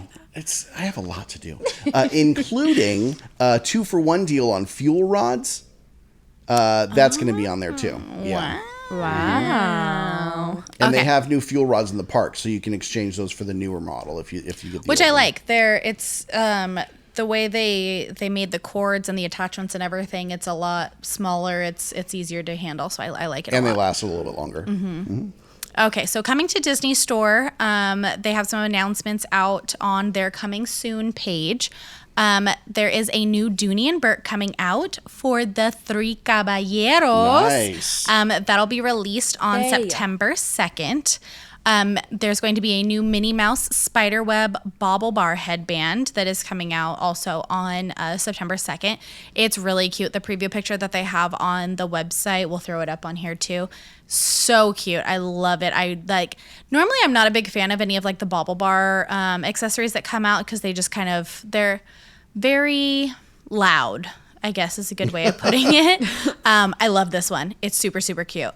I have a lot to do, including a 2-for-1 deal on fuel rods. That's going to be on there too. Yeah. Wow. And they have new fuel rods in the park, so you can exchange those for the newer model if you get the Which old I one. like. It's the way they made the cords and the attachments and everything. It's a lot smaller. It's easier to handle, so I like it. And a lot. they last a little bit longer. Okay, so coming to Disney Store, they have some announcements out on their coming soon page. There is a new Dooney and Bert coming out for the Three Caballeros. Nice. That'll be released on September 2nd. There's going to be a new Minnie Mouse Spiderweb Bobble Bar headband that is coming out also on September 2nd. It's really cute. The preview picture that they have on the website, we'll throw it up on here too. So cute. I love it. Normally I'm not a big fan of any of like the Bobble Bar accessories that come out because they just they're very loud, I guess is a good way of putting it. I love this one. It's super, super cute.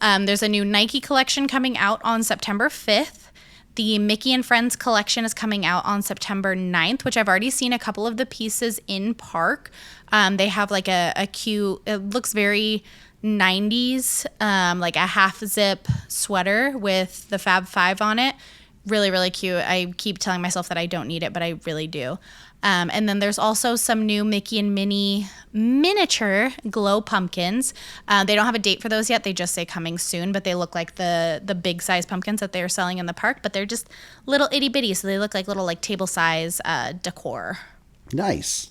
There's a new Nike collection coming out on September 5th. The Mickey and Friends collection is coming out on September 9th, which I've already seen a couple of the pieces in park. They have like a cute, it looks very 90s, like a half zip sweater with the Fab Five on it. Really, really cute. I keep telling myself that I don't need it, but I really do. And then there's also some new Mickey and Minnie miniature glow pumpkins. They don't have a date for those yet. They just say coming soon, but they look like the big size pumpkins that they're selling in the park, but they're just little itty bitty. So they look like little like table size decor. Nice.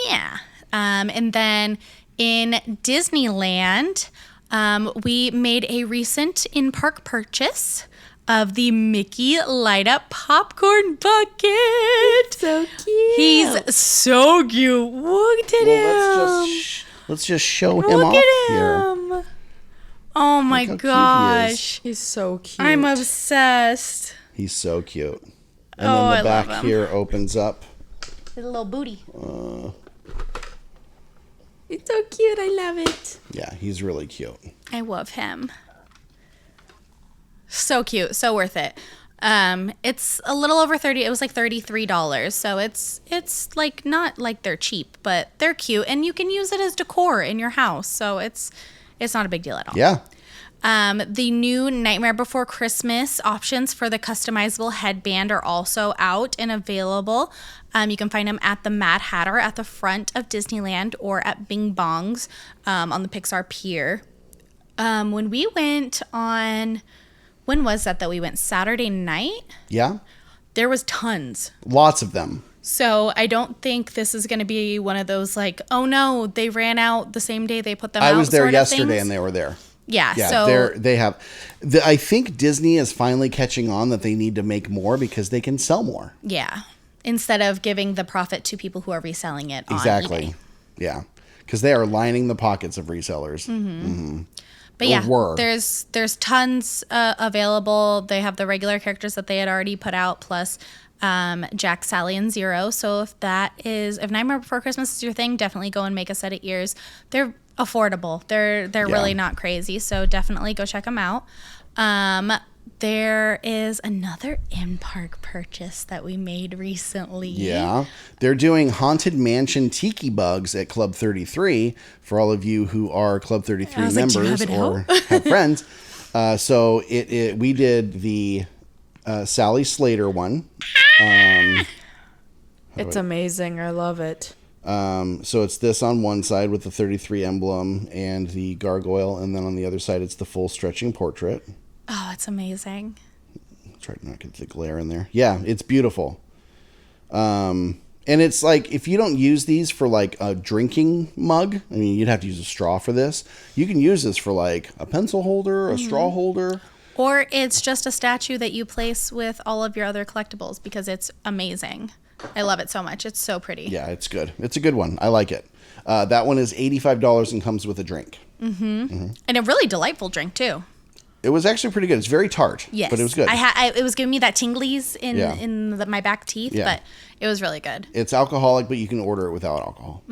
Yeah. And then in Disneyland, we made a recent in-park purchase of the Mickey Light Up Popcorn Bucket. So cute. He's so cute. Look at him. Let's just show him Look off at here. him. Oh my how cute he gosh. He's so cute. I'm obsessed. He's so cute. And Oh, then I the back love him. here opens up. His little booty. It's so cute. I love it. Yeah, he's really cute. I love him. So cute, so worth it. It's a little over 30. It was like $33. So it's like not like they're cheap, but they're cute and you can use it as decor in your house. So it's not a big deal at all. Yeah. The new Nightmare Before Christmas options for the customizable headband are also out and available. You can find them at the Mad Hatter at the front of Disneyland or at Bing Bong's on the Pixar Pier. When we went on... When was that we went? Saturday night? Yeah. There was tons. Lots of them. So I don't think this is going to be one of those like, oh no, they ran out the same day they put them out. I was there sort of yesterday things. and they were there. Yeah. Yeah, So they have. I think Disney is finally catching on that they need to make more because they can sell more. yeah. Instead of giving the profit to people who are reselling it on Exactly. eBay. Yeah. Because they are lining the pockets of resellers. But Or yeah, were. there's tons available. They have the regular characters that they had already put out, plus Jack, Sally, and Zero. So if Nightmare Before Christmas is your thing, definitely go and make a set of ears. They're affordable. They're really not crazy. So definitely go check them out. There is another in-park purchase that we made recently. Yeah. They're doing Haunted Mansion Tiki Bugs at Club 33 for all of you who are Club 33 members or have friends. So we did the Sally Slater one. It's amazing. I love it. So it's this on one side with the 33 emblem and the gargoyle, and then on the other side it's the full stretching portrait. Oh, it's amazing. Try to not get the glare in there. Yeah, it's beautiful. And it's like, if you don't use these for like a drinking mug, I mean, you'd have to use a straw for this. You can use this for like a pencil holder, a straw holder. Or it's just a statue that you place with all of your other collectibles because it's amazing. I love it so much. It's so pretty. Yeah, it's good. It's a good one. I like it. That one is $85 and comes with a drink. And a really delightful drink too. It was actually pretty good. It's very tart, Yes. but it was good. It was giving me that tinglies in my back teeth, Yeah. but it was really good. It's alcoholic, but you can order it without alcohol.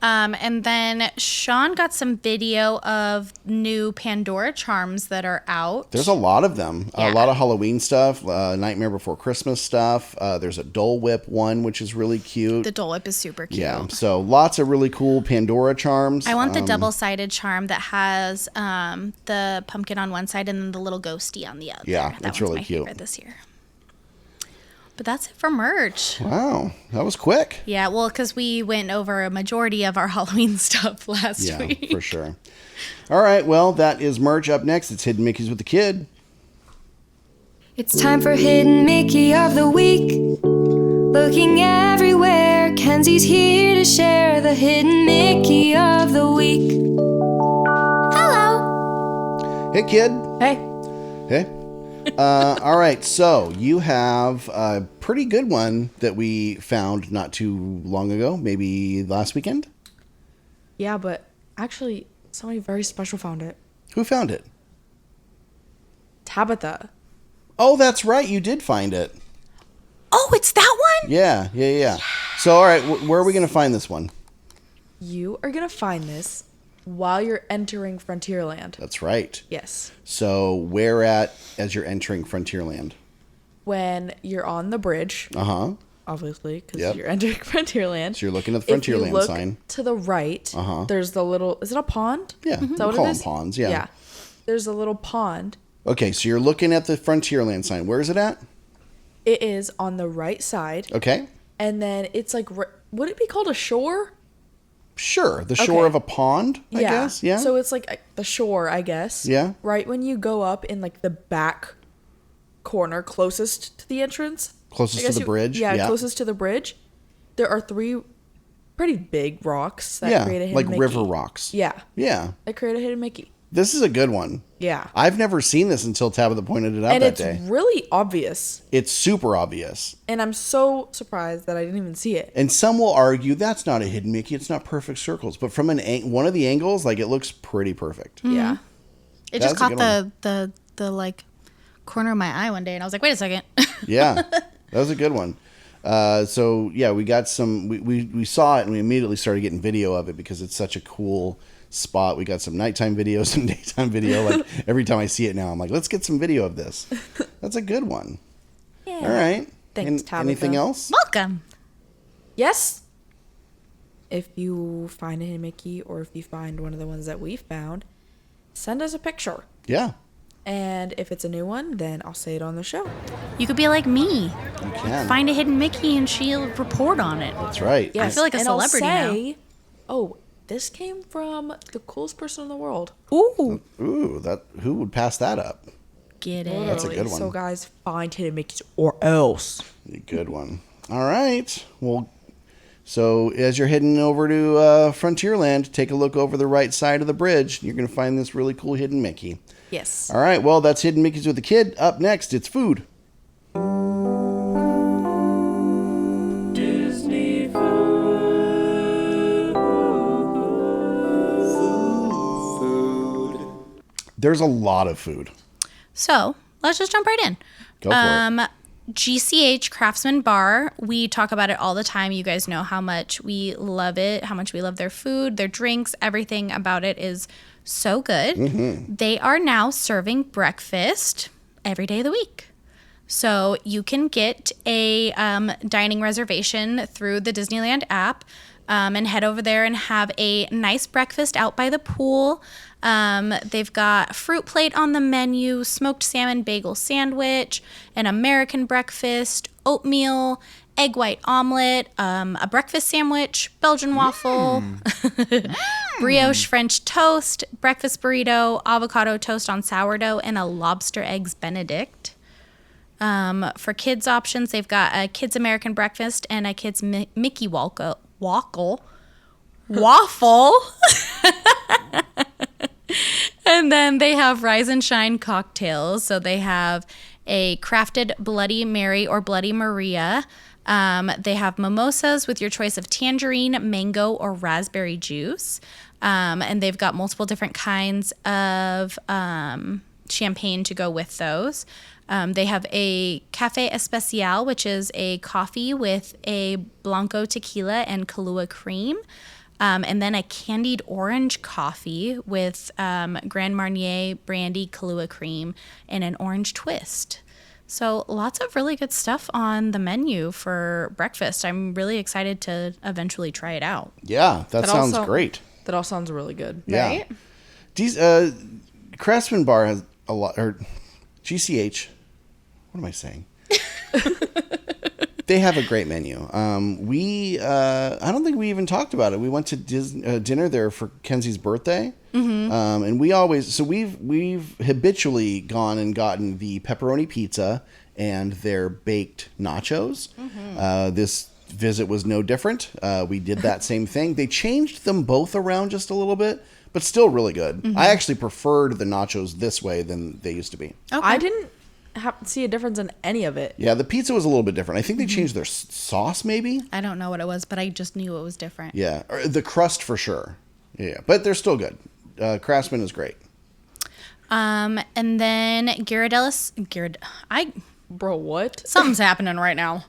And then Sean got some video of new Pandora charms that are out. There's a lot of them. Yeah. A lot of Halloween stuff, Nightmare Before Christmas stuff. There's a Dole Whip one, which is really cute. The Dole Whip is super cute. Yeah, so lots of really cool Pandora charms. I want the double-sided charm that has the pumpkin on one side and then the little ghosty on the other. Yeah, that's really cute. Favorite this year. But that's it for merch. Wow, that was quick. Yeah, well, because we went over a majority of our Halloween stuff last week. Yeah, for sure. All right, well, that is merch. Up next, it's Hidden Mickeys with the Kid. It's time for Hidden Mickey of the Week. Looking everywhere, Kenzie's here to share the Hidden Mickey of the Week. Hello. Hey, Kid. Hey. Hey. All right, so you have a pretty good one that we found not too long ago, maybe last weekend. Yeah, but actually, somebody very special found it. Who found it? Tabitha. Oh, that's right. You did find it. Oh, it's that one? Yeah. So, all right, where are we going to find this one? You are going to find this while you're entering Frontierland. That's right. Yes. So, where at as you're entering Frontierland? When you're on the bridge. Uh-huh. Obviously, because you're entering Frontierland. So, you're looking at the Frontierland if you look sign. to the right, there's the little... Is it a pond? Yeah, Is that what call it them is? ponds, yeah. Yeah. There's a little pond. Okay, so you're looking at the Frontierland sign. Where is it at? It is on the right side. Okay. And then it's like... Would it be called a shore? Sure, the shore of a pond, I Yeah. guess. Yeah. So it's like the shore, I guess. Yeah. Right when you go up in like the back corner closest to the entrance. Closest to the bridge? Yeah, Yeah. closest to the bridge. There are 3 pretty big rocks that create a hidden like Mickey. river rocks. Yeah. Yeah. That create a hidden Mickey. This is a good one. Yeah. I've never seen this until Tabitha pointed it out And that it's day. really obvious. It's super obvious. And I'm so surprised that I didn't even see it. And some will argue that's not a hidden Mickey. It's not perfect circles. But from one of the angles, like it looks pretty perfect. Yeah. It just caught the like corner of my eye one day, and I was like, wait a second. Yeah, that was a good one. So yeah, we got some. We saw it and we immediately started getting video of it because it's such a cool spot. We got some nighttime video, some daytime video. Like every time I see it now, I'm like, let's get some video of this. That's a good one. Yeah. All right. Thanks, Tabitha. Anything else? Welcome. Yes. If you find a hidden Mickey or if you find one of the ones that we found, send us a picture. Yeah. And if it's a new one, then I'll say it on the show. You could be like me. You can. Find a hidden Mickey and she'll report on it. That's right. I feel like a and celebrity I'll now. say, oh, this came from the coolest person in the world. Ooh. Ooh, who would pass that up? Get it. That's a good one. So guys, find hidden Mickeys or else. A good one. All right. Well, so as you're heading over to Frontierland, take a look over the right side of the bridge. You're going to find this really cool hidden Mickey. Yes. All right. Well, that's Hidden Mickeys with the Kid. Up next, it's food. Disney food. There's a lot of food. So let's just jump right in. Go for it. GCH Craftsman Bar. We talk about it all the time. You guys know how much we love it, how much we love their food, their drinks, everything about it is so good. Mm-hmm. They are now serving breakfast every day of the week. So you can get a dining reservation through the Disneyland app and head over there and have a nice breakfast out by the pool. They've got fruit plate on the menu, smoked salmon bagel sandwich, an American breakfast, oatmeal, egg white omelet, a breakfast sandwich, Belgian waffle, brioche French toast, breakfast burrito, avocado toast on sourdough, and a lobster eggs Benedict. For kids options, they've got a kids American breakfast and a kids Mickey waffle. And then they have Rise and Shine cocktails. So they have a crafted Bloody Mary or Bloody Maria. They have mimosas with your choice of tangerine, mango, or raspberry juice. And they've got multiple different kinds of champagne to go with those. They have a Café Especial, which is a coffee with a Blanco tequila and Kahlua cream. And then a candied orange coffee with Grand Marnier brandy Kahlua cream and an orange twist. So lots of really good stuff on the menu for breakfast. I'm really excited to eventually try it out. Yeah, that sounds great. That all sounds really good. Yeah. Right? These, Craftsman Bar has a lot, or GCH. What am I saying? They have a great menu. I don't think we even talked about it. We went to dinner there for Kenzie's birthday. Mm-hmm. And we've habitually gone and gotten the pepperoni pizza and their baked nachos. Mm-hmm. This visit was no different. We did that same thing. They changed them both around just a little bit, but still really good. Mm-hmm. I actually preferred the nachos this way than they used to be. Okay. I didn't see a difference in any of it. Yeah, the pizza was a little bit different. I think they changed their sauce, maybe. I don't know what it was, but I just knew it was different. Yeah, or the crust for sure. Yeah, but they're still good. Craftsman is great. And then Bro, what? Something's happening right now.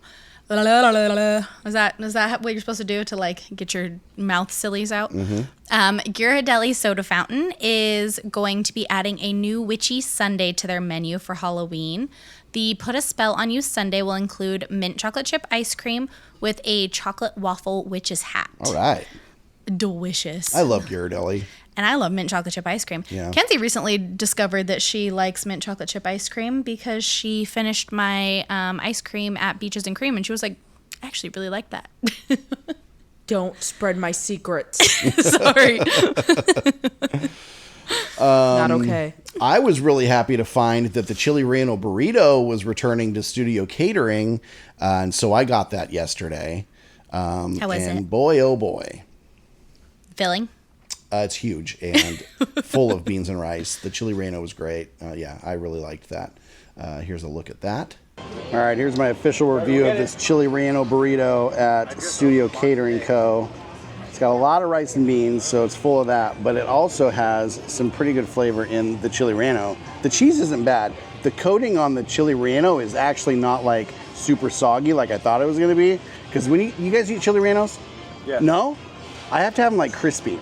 Is that what you're supposed to do to like get your mouth sillies out? Mm-hmm. Ghirardelli Soda Fountain is going to be adding a new witchy sundae to their menu for Halloween. The Put a Spell on You sundae will include mint chocolate chip ice cream with a chocolate waffle witch's hat. All right. Delicious. I love Ghirardelli. And I love mint chocolate chip ice cream. Yeah. Kenzie recently discovered that she likes mint chocolate chip ice cream because she finished my ice cream at Beaches and Cream, and she was like, I actually really like that. Don't spread my secrets. Sorry. Not okay. I was really happy to find that the Chili Relleno burrito was returning to studio catering, and so I got that yesterday. How was it? And boy, oh boy. Filling? It's huge and full of beans and rice. The Chili Relleno was great. Yeah, I really liked that. Here's a look at that. All right, here's my official review of this Chili Relleno burrito at Studio Catering Co. It's got a lot of rice and beans, so it's full of that, but it also has some pretty good flavor in the Chili Relleno. The cheese isn't bad. The coating on the Chili Relleno is actually not like super soggy like I thought it was going to be. Because when you guys eat Chili Rellenos? Yeah. No? I have to have them like crispy.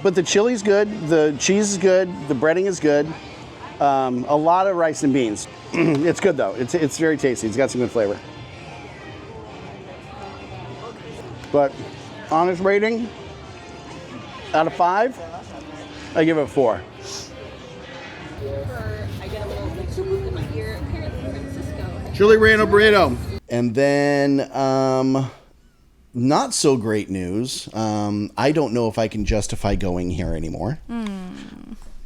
But the chili's good, the cheese is good, the breading is good. A lot of rice and beans. It's good though. It's very tasty. It's got some good flavor. But honest rating, out of 5, I give it 4. Chili Relleno burrito. And then not so great news. I don't know if I can justify going here anymore.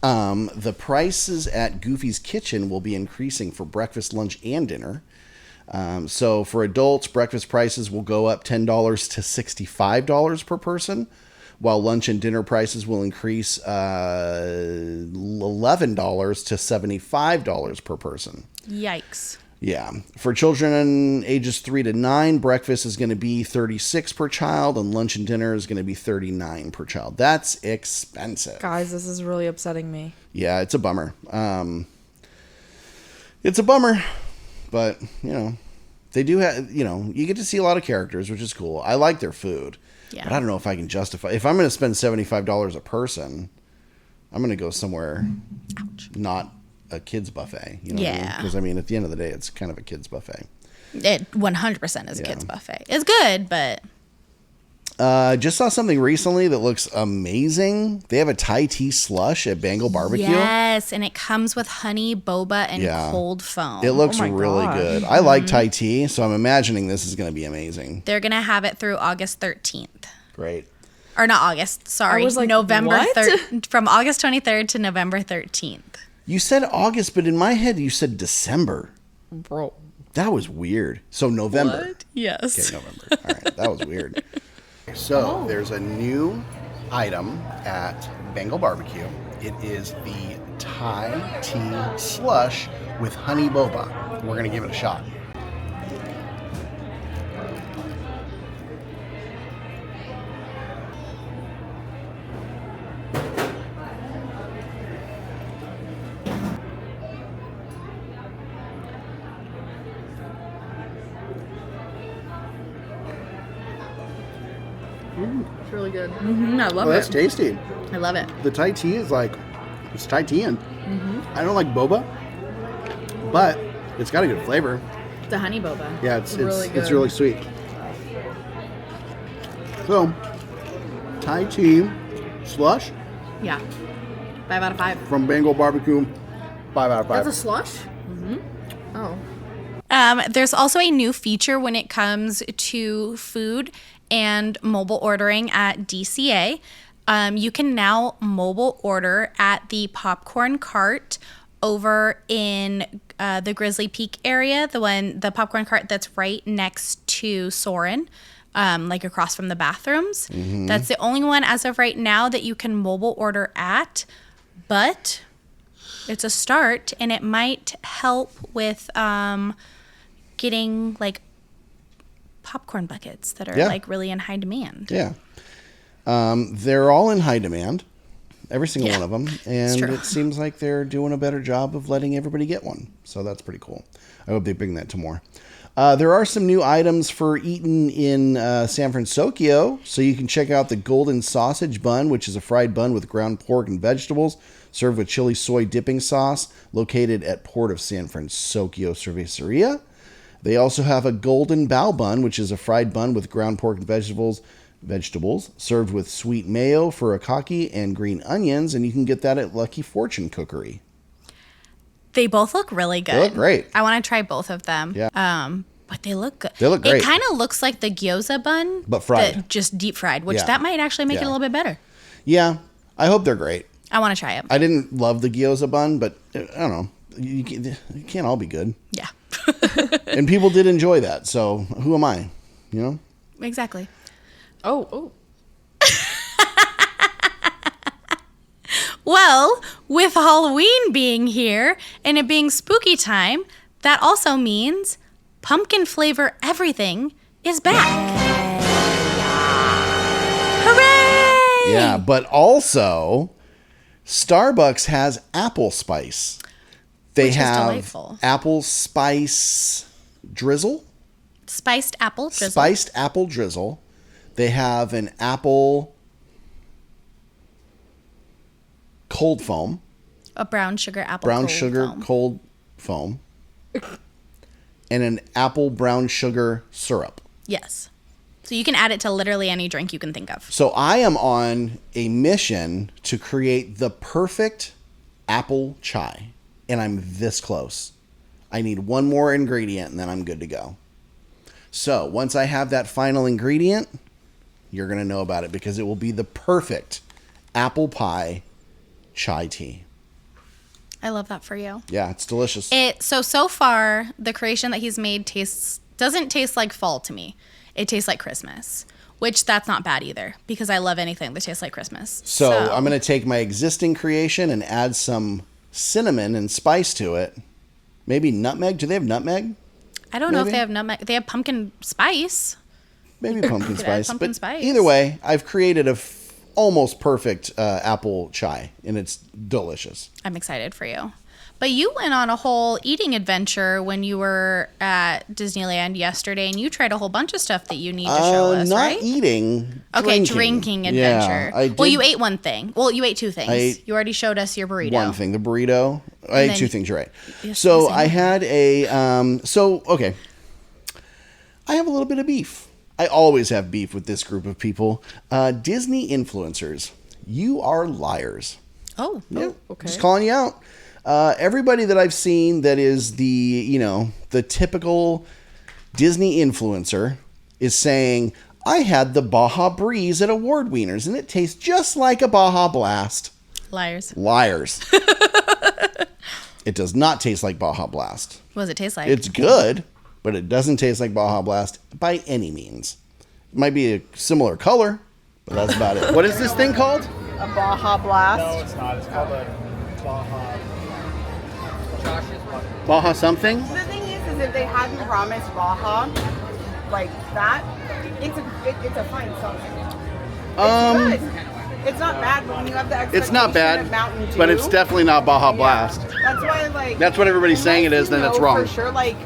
The prices at Goofy's Kitchen will be increasing for breakfast, lunch, and dinner. So for adults, breakfast prices will go up $10 to $65 per person, while lunch and dinner prices will increase $11 to $75 per person. Yikes. Yeah. For children ages 3 to 9, breakfast is going to be $36 per child, and lunch and dinner is going to be $39 per child. That's expensive. Guys, this is really upsetting me. Yeah, it's a bummer. It's a bummer, but, they do have, you get to see a lot of characters, which is cool. I like their food, but I don't know if I can justify. If I'm going to spend $75 a person, I'm going to go somewhere not a kids buffet, because at the end of the day, it's kind of a kids buffet. It 100% is a kids buffet. It's good, but just saw something recently that looks amazing. They have a Thai tea slush at Bengal Barbecue. Yes, and it comes with honey, boba, and cold foam. It looks really good. I like Thai tea, so I'm imagining this is going to be amazing. They're going to have it through August 13th. Great. Or not August, sorry. I was like, November what? From August 23rd to November 13th. You said August, but in my head you said December. Bro. That was weird. So November. What? Yes. Okay, November. All right, that was weird. So there's a new item at Bengal Barbecue. It is the Thai tea slush with honey boba. We're going to give it a shot. It's really good. I love That's tasty. I love it. The Thai tea is like, it's Thai tea, and I don't like boba, but it's got a good flavor. It's a honey boba. Yeah, it's really good. It's really sweet. So, Thai tea slush Yeah. 5 out of 5. from Bengal Barbecue, 5 out of 5. That's a slush? Oh. There's also a new feature when it comes to food and mobile ordering at DCA. You can now mobile order at the popcorn cart over in the Grizzly Peak area, the popcorn cart that's right next to Soarin', like across from the bathrooms. That's the only one as of right now that you can mobile order at, but it's a start, and it might help with getting like popcorn buckets that are like really in high demand. Yeah. They're all in high demand, every single one of them, and it seems like they're doing a better job of letting everybody get one. So that's pretty cool. I hope they bring that to more. There are some new items for eating in San Francisco, so you can check out the Golden Sausage Bun, which is a fried bun with ground pork and vegetables, served with chili soy dipping sauce, located at Port of San Francisco Cerveceria. They also have a Golden Bao Bun, which is a fried bun with ground pork and vegetables, served with sweet mayo, furikake, and green onions, and you can get that at Lucky Fortune Cookery. They both look really good. They look great. I want to try both of them. Yeah. But they look good. They look great. It kind of looks like the gyoza bun, but fried. Just deep fried, which that might actually make it a little bit better. Yeah, I hope they're great. I want to try it. I didn't love the gyoza bun, but I don't know. You can't all be good. Yeah. And people did enjoy that, so who am I? You know? Exactly. Oh. Well, with Halloween being here and it being spooky time, that also means pumpkin flavor everything is back. Hooray! Yeah, but also Starbucks has apple spice. They have delightful. Apple spice drizzle. Spiced apple drizzle. Spiced apple drizzle. They have an apple cold foam. A brown sugar apple Brown cold sugar foam. cold foam. And an apple brown sugar syrup. Yes. So you can add it to literally any drink you can think of. So I am on a mission to create the perfect apple chai. And I'm this close. I need one more ingredient and then I'm good to go. So once I have that final ingredient, you're going to know about it because it will be the perfect apple pie chai tea. I love that for you. Yeah, it's delicious. So far, the creation that he's made doesn't taste like fall to me. It tastes like Christmas, which that's not bad either because I love anything that tastes like Christmas. So I'm going to take my existing creation and add some cinnamon and spice to it. Maybe nutmeg. Do they have nutmeg? I don't know if they have nutmeg. They have pumpkin spice. Maybe pumpkin spice. Pumpkin spice. Either way, I've created a almost perfect apple chai, and it's delicious. I'm excited for you. But you went on a whole eating adventure when you were at Disneyland yesterday, and you tried a whole bunch of stuff that you need to show us, not right? eating. Okay, drinking adventure. Yeah, I did. Well, you ate one thing. Well, you ate two things. You already showed us your burrito. One thing, the burrito. I ate two things, you're right. Yes, so I had a, okay. I have a little bit of beef. I always have beef with this group of people. Disney influencers. You are liars. Oh, yeah. Okay. Just calling you out. Everybody that I've seen that is the typical Disney influencer is saying, I had the Baja Breeze at Award Wieners and it tastes just like a Baja Blast. Liars. Liars. It does not taste like Baja Blast. What does it taste like? It's good, but it doesn't taste like Baja Blast by any means. It might be a similar color, but that's about it. What is this thing called? A Baja Blast. No, it's not. It's called a Baja. Baja something? The thing is if they hadn't promised Baja like that, it's a fine something. It's good. It's not bad, but when you have the expectation It's not bad, of Mountain Dew, but it's definitely not Baja Blast. That's why, like, That's what everybody's saying it is, then it's wrong. For sure, like,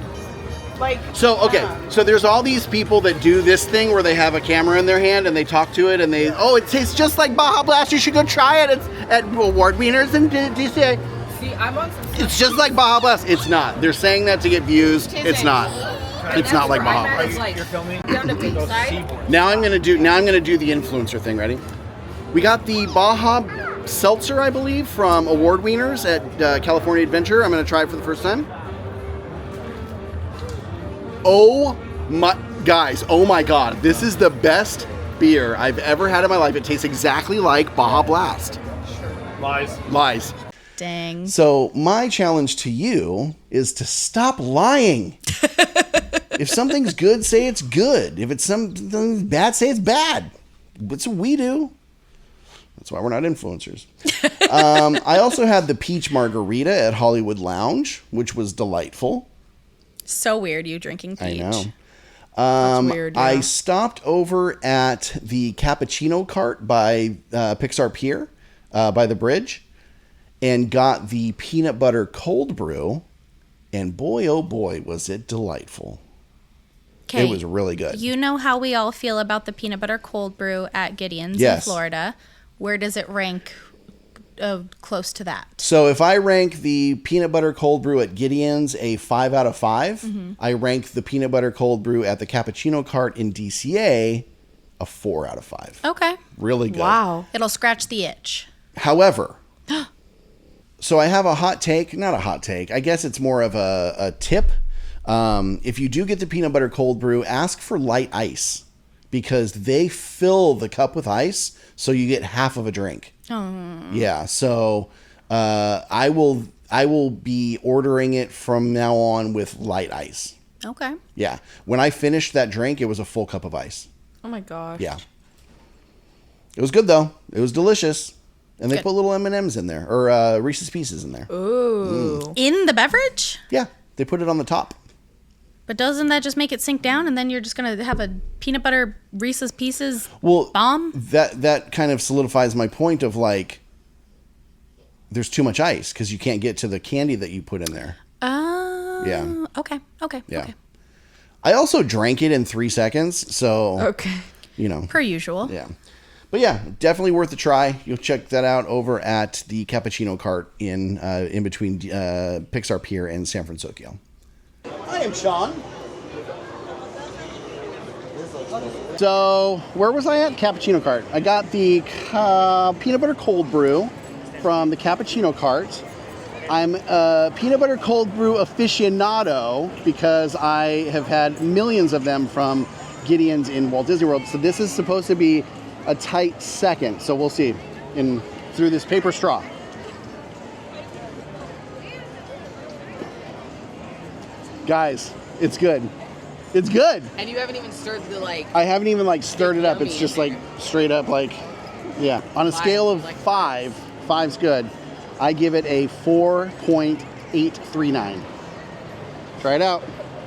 Like. So, okay, so there's all these people that do this thing where they have a camera in their hand and they talk to it and they, oh, it tastes just like Baja Blast. You should go try it. It's at Award Wieners and DCA. See, I'm on some. It's just like Baja Blast. It's not. They're saying that to get views. It's not. It's not like Baja Blast. You're filming. Down to beachside. Now I'm gonna do the influencer thing. Ready? We got the Baja Seltzer, I believe, from Award Wieners at California Adventure. I'm gonna try it for the first time. Oh my God, this is the best beer I've ever had in my life. It tastes exactly like Baja Blast. Lies. Dang. So my challenge to you is to stop lying. If something's good, say it's good. If it's something bad, say it's bad. That's what we do. That's why we're not influencers. I also had the peach margarita at Hollywood Lounge, which was delightful. So weird you drinking peach. I know. That's weird, yeah. I stopped over at the cappuccino cart by Pixar Pier, by the bridge, and got the peanut butter cold brew. And boy, oh boy, was it delightful. Okay. It was really good. You know how we all feel about the peanut butter cold brew at Gideon's Yes. in Florida. Where does it rank close to that? So if I rank the peanut butter cold brew at Gideon's a 5 out of 5, I rank the peanut butter cold brew at the cappuccino cart in DCA a 4 out of 5. Okay. Really good. Wow. It'll scratch the itch. However, so I have a hot take. Not a hot take. I guess it's more of a tip. If you do get the peanut butter cold brew, ask for light ice because they fill the cup with ice, so you get half of a drink. Yeah, so I will be ordering it from now on with light ice. Okay. Yeah, when I finished that drink, it was a full cup of ice. Oh my gosh. Yeah, it was good though. It was delicious, and they Good. put little M&Ms in there or Reese's Pieces in there. Ooh. In the beverage? Yeah, they put it on the top. But doesn't that just make it sink down and then you're just going to have a peanut butter Reese's Pieces Well, bomb? That kind of solidifies my point of like, there's too much ice because you can't get to the candy that you put in there. Oh. Yeah. Okay. Yeah. I also drank it in 3 seconds, so Okay. you know. Per usual. Yeah. But yeah, definitely worth a try. You'll check that out over at the Cappuccino Cart in between Pixar Pier and San Francisco. I am Sean. So, where was I at? Cappuccino Cart. I got the peanut butter cold brew from the Cappuccino Cart. I'm a peanut butter cold brew aficionado because I have had millions of them from Gideon's in Walt Disney World. So this is supposed to be a tight second. So we'll see through this paper straw. Guys, it's good. It's good. And you haven't even stirred the I haven't even stirred it up. It's just straight up yeah. On a scale of 5, 5's good. I give it a 4.839. Try it out.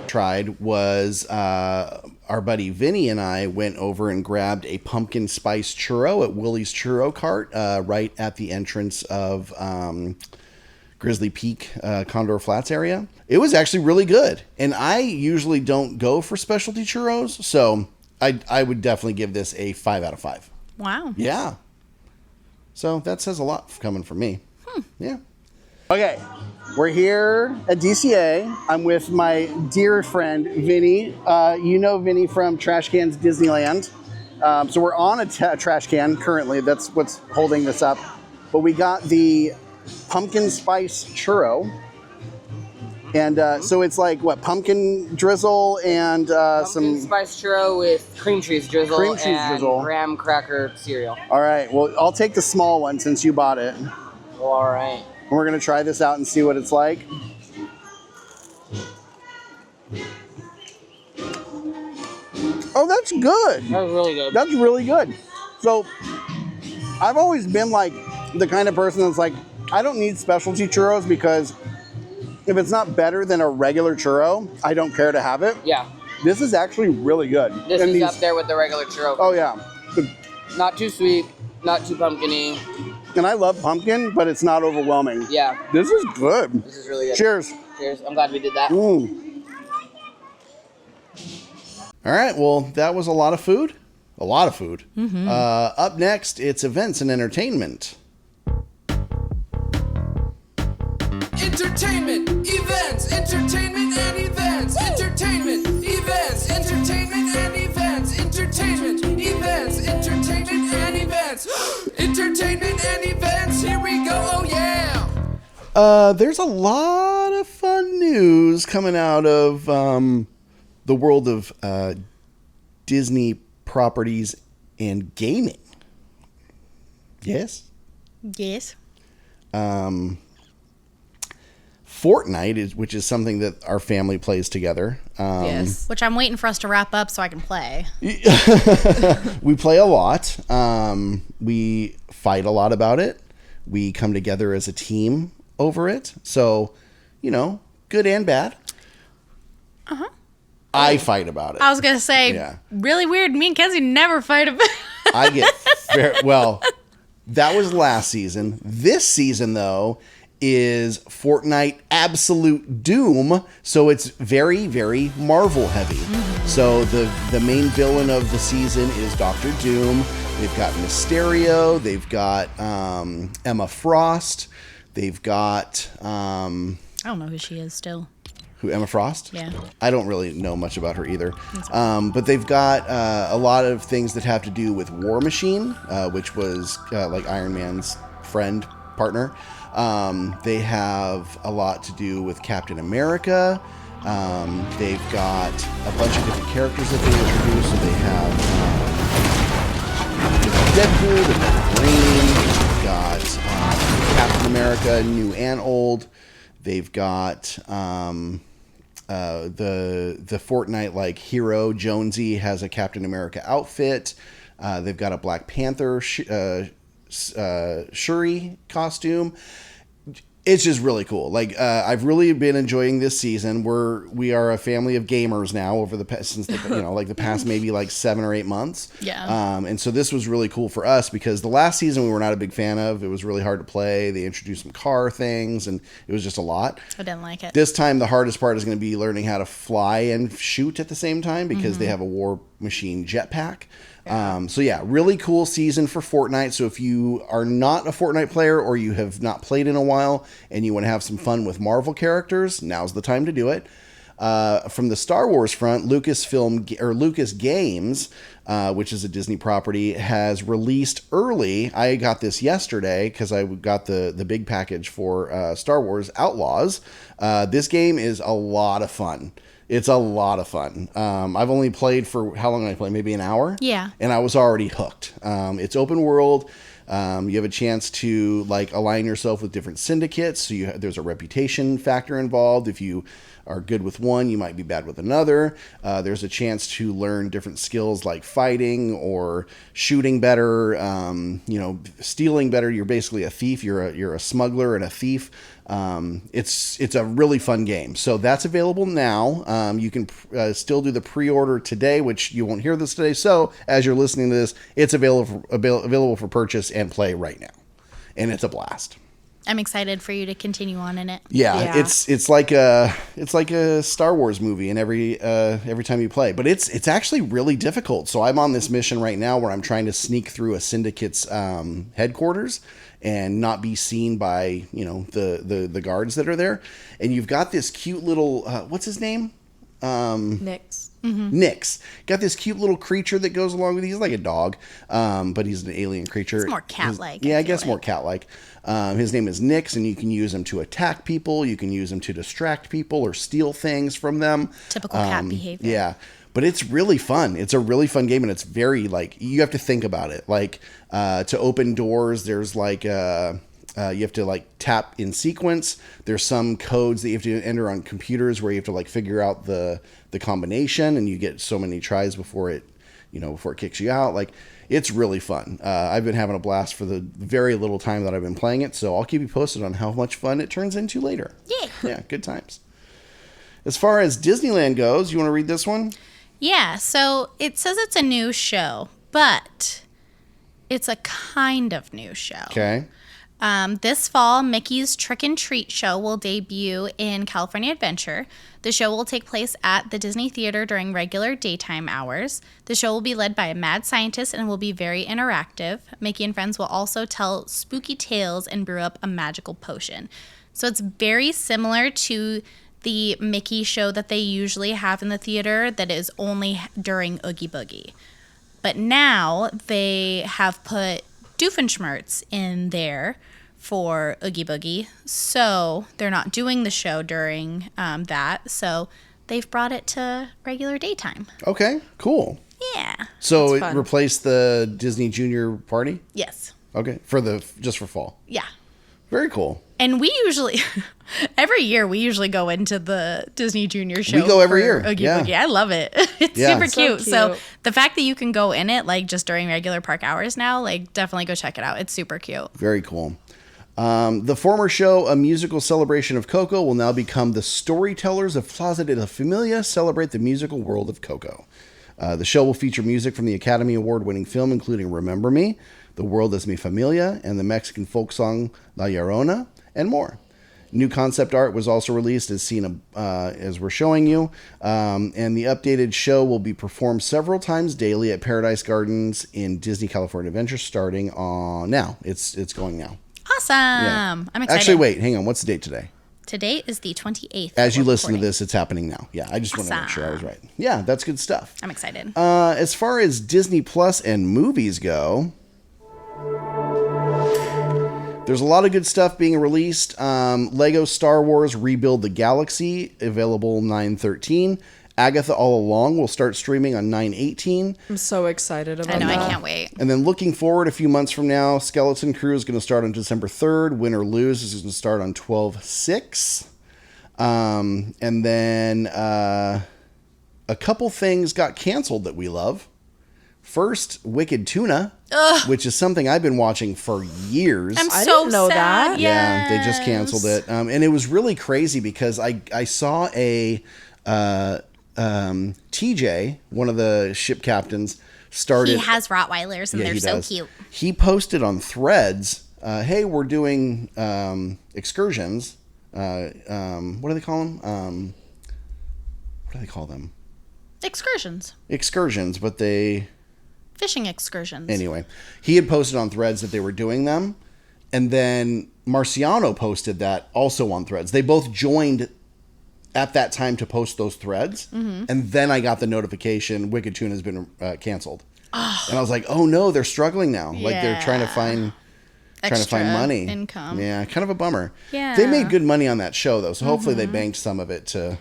Tried was our buddy Vinny and I went over and grabbed a pumpkin spice churro at Willie's Churro Cart right at the entrance of Grizzly Peak, Condor Flats area. It was actually really good. And I usually don't go for specialty churros, so I would definitely give this a 5 out of 5. Wow. Yeah. So that says a lot coming from me. Yeah. Okay. We're here at DCA. I'm with my dear friend, Vinny. You know Vinny from Trash Cans Disneyland. So we're on a trash can currently. That's what's holding this up. But we got the pumpkin spice churro. And so it's like, what, pumpkin drizzle and some... spice churro with cream cheese drizzle and graham cracker cereal. All right. Well, I'll take the small one since you bought it. All right. And we're going to try this out and see what it's like. Oh, that's good. That's really good. That's really good. So, I've always been like the kind of person that's like, I don't need specialty churros because if it's not better than a regular churro, I don't care to have it. Yeah. This is actually really good. This is up there with the regular churro. Oh, yeah. Not too sweet, not too pumpkin-y. And I love pumpkin, but it's not overwhelming. Yeah. This is good. This is really good. Cheers. Cheers. I'm glad we did that. All right. Well, that was a lot of food. A lot of food. Mm-hmm. Up next, it's events and entertainment. Entertainment, events, entertainment and events, entertainment, events, entertainment and events, entertainment, events, entertainment and events, entertainment and events, here we go, oh yeah! There's a lot of fun news coming out of the world of Disney properties and gaming. Yes? Yes. Fortnite, which is something that our family plays together. Yes. Which I'm waiting for us to wrap up so I can play. We play a lot. We fight a lot about it. We come together as a team over it. So, good and bad. Uh-huh. I fight about it. I was going to say, really weird. Me and Kenzie never fight about it. I get that was last season. This season, though, is Fortnite Absolute Doom, so it's very, very Marvel heavy. Mm-hmm. So the main villain of the season is Dr. Doom. They've got Mysterio. They've got Emma Frost. They've got I don't know who she is still. Who, Emma Frost? Yeah. I don't really know much about her either. But they've got a lot of things that have to do with War Machine, which was like Iron Man's friend, partner. They have a lot to do with Captain America. They've got a bunch of different characters that they introduced. So they have Deadpool, they've got Green, they've got Captain America, new and old. They've got the Fortnite like hero Jonesy has a Captain America outfit. They've got a Black Panther Shuri costume. It's just really cool. Like I've really been enjoying this season. We are a family of gamers now over the past maybe like 7 or 8 months. Yeah. And so this was really cool for us because the last season we were not a big fan of. It was really hard to play. They introduced some car things and it was just a lot. I didn't like it. This time the hardest part is going to be learning how to fly and shoot at the same time because they have a War Machine jetpack. Really cool season for Fortnite. So if you are not a Fortnite player or you have not played in a while and you want to have some fun with Marvel characters, now's the time to do it. From the Star Wars front, Lucas Games, which is a Disney property, has released early. I got this yesterday because I got the big package for Star Wars Outlaws. This game is a lot of fun. It's a lot of fun. I've only played for, how long did I play? Maybe an hour? Yeah. And I was already hooked. It's open world. You have a chance to like align yourself with different syndicates. So there's a reputation factor involved. If you are good with one, you might be bad with another. There's a chance to learn different skills like fighting or shooting better, stealing better. You're basically a thief. You're a smuggler and a thief. It's a really fun game. So that's available now. You can still do the pre-order today, which you won't hear this today. So as you're listening to this, it's available for purchase and play right now. And it's a blast. I'm excited for you to continue on in it. Yeah. It's like a Star Wars movie in every time you play, but it's actually really difficult. So I'm on this mission right now where I'm trying to sneak through a syndicate's headquarters and not be seen by the guards that are there. And you've got this cute little what's his name? Nix. Mm-hmm. Nix. Got this cute little creature that goes along with you. He's like a dog, but he's an alien creature. It's more cat-like. I guess more cat-like. His name is Nix, and you can use him to attack people. You can use him to distract people or steal things from them. Typical cat behavior. Yeah. But it's really fun. It's a really fun game, and it's very, you have to think about it. To open doors, there's you have to tap in sequence. There's some codes that you have to enter on computers where you have to figure out the combination, and you get so many tries before it kicks you out. It's really fun. I've been having a blast for the very little time that I've been playing it, so I'll keep you posted on how much fun it turns into later. Yeah. Yeah, good times. As far as Disneyland goes, you want to read this one? Yeah, so it says it's a new show, but it's a kind of new show. Okay. This fall, Mickey's Trick and Treat show will debut in California Adventure. The show will take place at the Disney Theater during regular daytime hours. The show will be led by a mad scientist and will be very interactive. Mickey and friends will also tell spooky tales and brew up a magical potion. So it's very similar to the Mickey show that they usually have in the theater that is only during Oogie Boogie. But now they have put Doofenshmirtz in there for Oogie Boogie, so they're not doing the show during that, so they've brought it to regular daytime. Okay, cool. Yeah. So it replaced the Disney Junior Party? Yes. Okay, just for fall. Yeah. Very cool. And we usually, every year, we usually go into the Disney Junior show. We go every year. Oogie Boogie. I love it. It's super cute. So cute. So the fact that you can go in it, like, just during regular park hours now, like, definitely go check it out. It's super cute. Very cool. The former show, A Musical Celebration of Coco, will now become the Storytellers of Plaza de la Familia celebrate the musical world of Coco. The show will feature music from the Academy Award-winning film, including Remember Me, The World is Mi Familia, and the Mexican folk song La Llorona, and more. New concept art was also released as seen as we're showing you, and the updated show will be performed several times daily at Paradise Gardens in Disney California Adventure starting on now. It's going now. Awesome. Yeah. I'm excited. Actually, wait, hang on. What's the date today? Today is the 28th. As you listen to this, it's happening now. Yeah, I just want to make sure I was right. Yeah, that's good stuff. I'm excited. As far as Disney Plus and movies go, there's a lot of good stuff being released. Lego Star Wars Rebuild the Galaxy, available 9/13. Agatha All Along will start streaming on 9/18. I'm so excited about that. I know, I can't wait. And then looking forward a few months from now, Skeleton Crew is going to start on December 3rd. Win or Lose is going to start on 12/6. And then a couple things got canceled that we love. First, Wicked Tuna, which is something I've been watching for years. I didn't know that. Yeah, they just canceled it. And it was really crazy because I saw a... TJ, one of the ship captains, started... He has Rottweilers, and they're so cute. He posted on Threads, hey, we're doing excursions. What do they call them? What do they call them? Excursions. Excursions, but they... Fishing excursions. Anyway, he had posted on Threads that they were doing them, and then Marciano posted that also on Threads. They both joined at that time to post those threads, and then I got the notification Wicked Tuna has been canceled, and I was like, "Oh no, they're struggling now. Like they're trying to find money, income. Yeah, kind of a bummer. Yeah, they made good money on that show though, so hopefully they banked some of it to.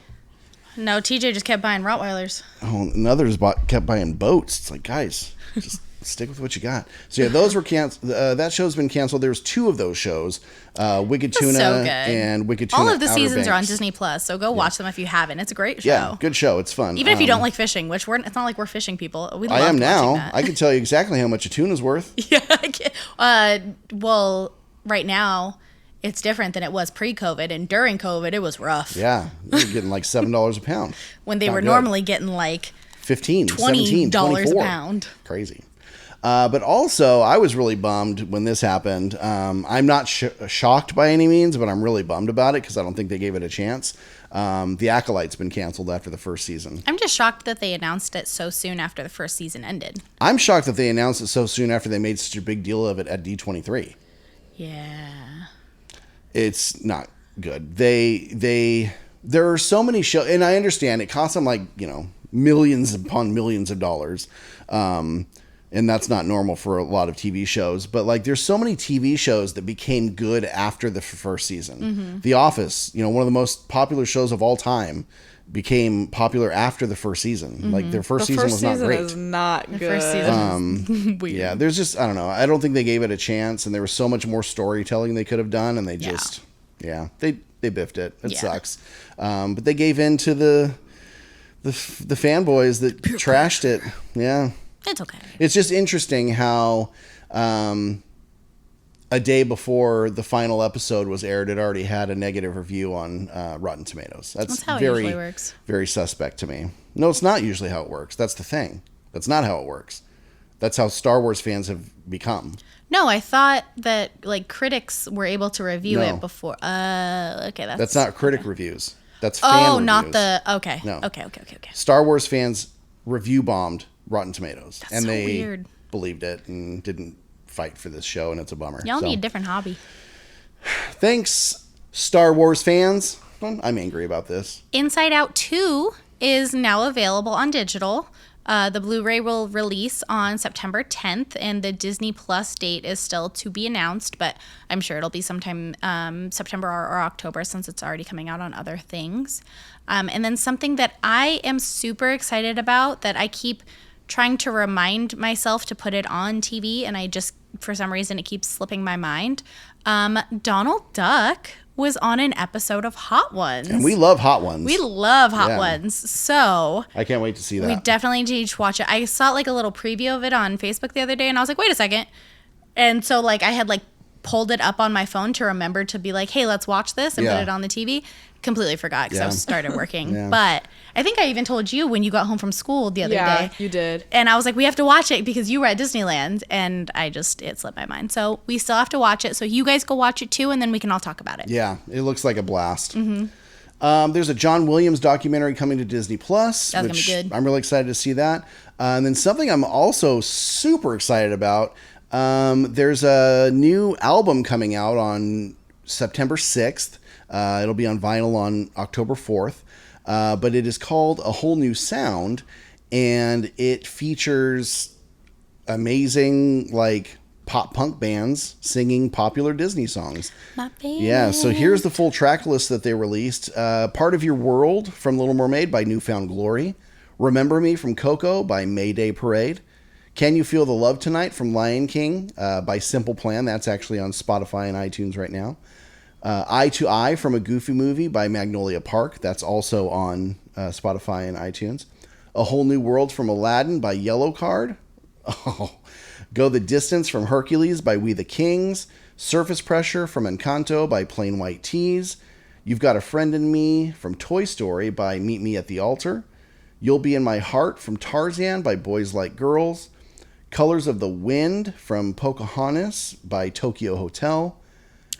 No, TJ just kept buying Rottweilers. Oh, and others kept buying boats. It's like, guys, just stick with what you got. So yeah, those were canceled. That show's been canceled. There's 2 of those shows, Wicked Tuna and Wicked Tuna. All of the Outer seasons are on Banks. Disney Plus, so go watch them if you haven't. It's a great show. Yeah, good show. It's fun. Even if you don't like fishing, which it's not like we're fishing people. We I am now. That. I can tell you exactly how much a tuna's worth. Yeah. Well, right now it's different than it was pre-COVID, and during COVID it was rough. Yeah, you're getting like $7 a pound. When they were normally getting like $15, $20 $17, a $24. pound. Crazy. But also, I was really bummed when this happened. I'm not shocked by any means, but I'm really bummed about it because I don't think they gave it a chance. The Acolyte's been canceled after the first season. I'm just shocked that they announced it so soon after the first season ended. I'm shocked that they announced it so soon after they made such a big deal of it at D23. Yeah. It's not good. There are so many shows, and I understand it costs them like, millions upon millions of dollars. And that's not normal for a lot of TV shows. But like, there's so many TV shows that became good after the first season. The Office, one of the most popular shows of all time, became popular after the first season. Like their first season was not great. The first season is not good. The first season is weird. Yeah, there's just, I don't know. I don't think they gave it a chance, and there was so much more storytelling they could have done, and they just, they biffed it. It sucks. But they gave in to the fanboys that trashed it. Yeah. It's okay. It's just interesting how a day before the final episode was aired, it already had a negative review on Rotten Tomatoes. That's how it very, usually works. Very suspect to me. No, it's not usually how it works. That's the thing. That's not how it works. That's how Star Wars fans have become. No, I thought that like critics were able to review No. it before. Okay, That's not critic reviews. That's fan Oh, reviews. not the okay. No. Okay. Star Wars fans review bombed Rotten Tomatoes, That's and so they weird. believed it and didn't fight for this show, and it's a bummer. Y'all So, need a different hobby. thanks, Star Wars fans. I'm angry about this. Inside Out 2 is now available on digital. The Blu-ray will release on September 10th, and the Disney Plus date is still to be announced, but I'm sure it'll be sometime September or October since it's already coming out on other things. And then something that I am super excited about that I keep trying to remind myself to put it on TV, and I just, for some reason, it keeps slipping my mind. Donald Duck was on an episode of Hot Ones. And we love Hot Ones. We love Hot Yeah. Ones. So I can't wait to see that. we definitely need to watch it. I saw like a little preview of it on Facebook the other day, and I was like, wait a second. And so like I had like pulled it up on my phone to remember to be like, hey, let's watch this and Yeah. put it on the TV. Completely forgot because I Yeah. started working. Yeah. But I think I even told you when you got home from school the other Yeah, day. you did. And I was like, we have to watch it because you were at Disneyland, and it slipped my mind. So we still have to watch it. So you guys go watch it too, and then we can all talk about it. Yeah, it looks like a blast. Mm-hmm. There's a John Williams documentary coming to Disney Plus. That's gonna be which good. I'm really excited to see that. And then something I'm also super excited about. There's a new album coming out on September 6th. It'll be on vinyl on October 4th. But it is called A Whole New Sound, and it features amazing like pop punk bands singing popular Disney songs. My favorite. Yeah, so here's the full track list that they released. Part of Your World from Little Mermaid by Newfound Glory. Remember Me from Coco by Mayday Parade. Can You Feel the Love Tonight from Lion King by Simple Plan. That's actually on Spotify and iTunes right now. Eye to Eye from A Goofy Movie by Magnolia Park. That's also on Spotify and iTunes. A Whole New World from Aladdin by Yellow Card. Oh, Go the Distance from Hercules by We the Kings. Surface Pressure from Encanto by Plain White Tees. You've Got a Friend in Me from Toy Story by Meet Me at the Altar. You'll Be in My Heart from Tarzan by Boys Like Girls. Colors of the Wind from Pocahontas by Tokyo Hotel.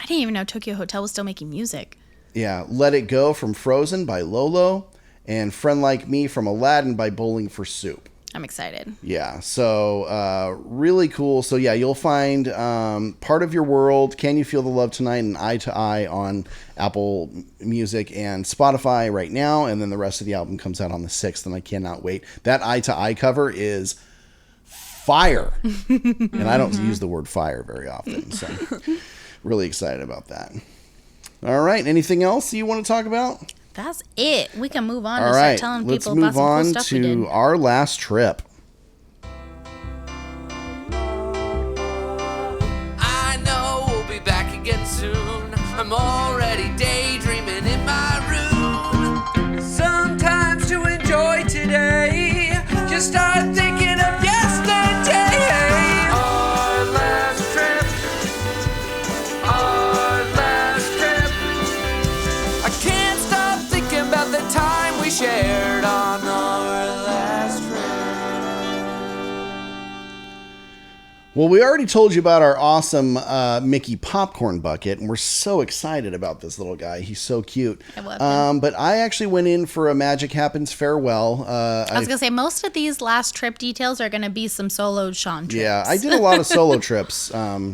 I didn't even know Tokyo Hotel was still making music. Yeah, Let It Go from Frozen by Lolo. And Friend Like Me from Aladdin by Bowling for Soup. I'm excited. Yeah, so really cool. So yeah, you'll find Part of Your World, Can You Feel the Love Tonight, and Eye to Eye on Apple Music and Spotify right now. And then the rest of the album comes out on the 6th, and I cannot wait. That Eye to Eye cover is fire. And I don't use the word fire very often, so really excited about that. All right, anything else you want to talk about? That's it. We can move on All to right, start telling let's people about move some cool on stuff we did. to our last trip. I know we'll be back again soon. I'm already daydreaming in my room. Sometimes to enjoy today, just start thinking of yesterday. Our last trip. Our last trip. I can't stop thinking about the time we shared on our last trip. Well, we already told you about our awesome Mickey popcorn bucket, and we're so excited about this little guy. He's so cute. I love him. But I actually went in for a Magic Happens farewell. I was going to say, most of these last trip details are going to be some solo Sean trips. Yeah, I did a lot of solo trips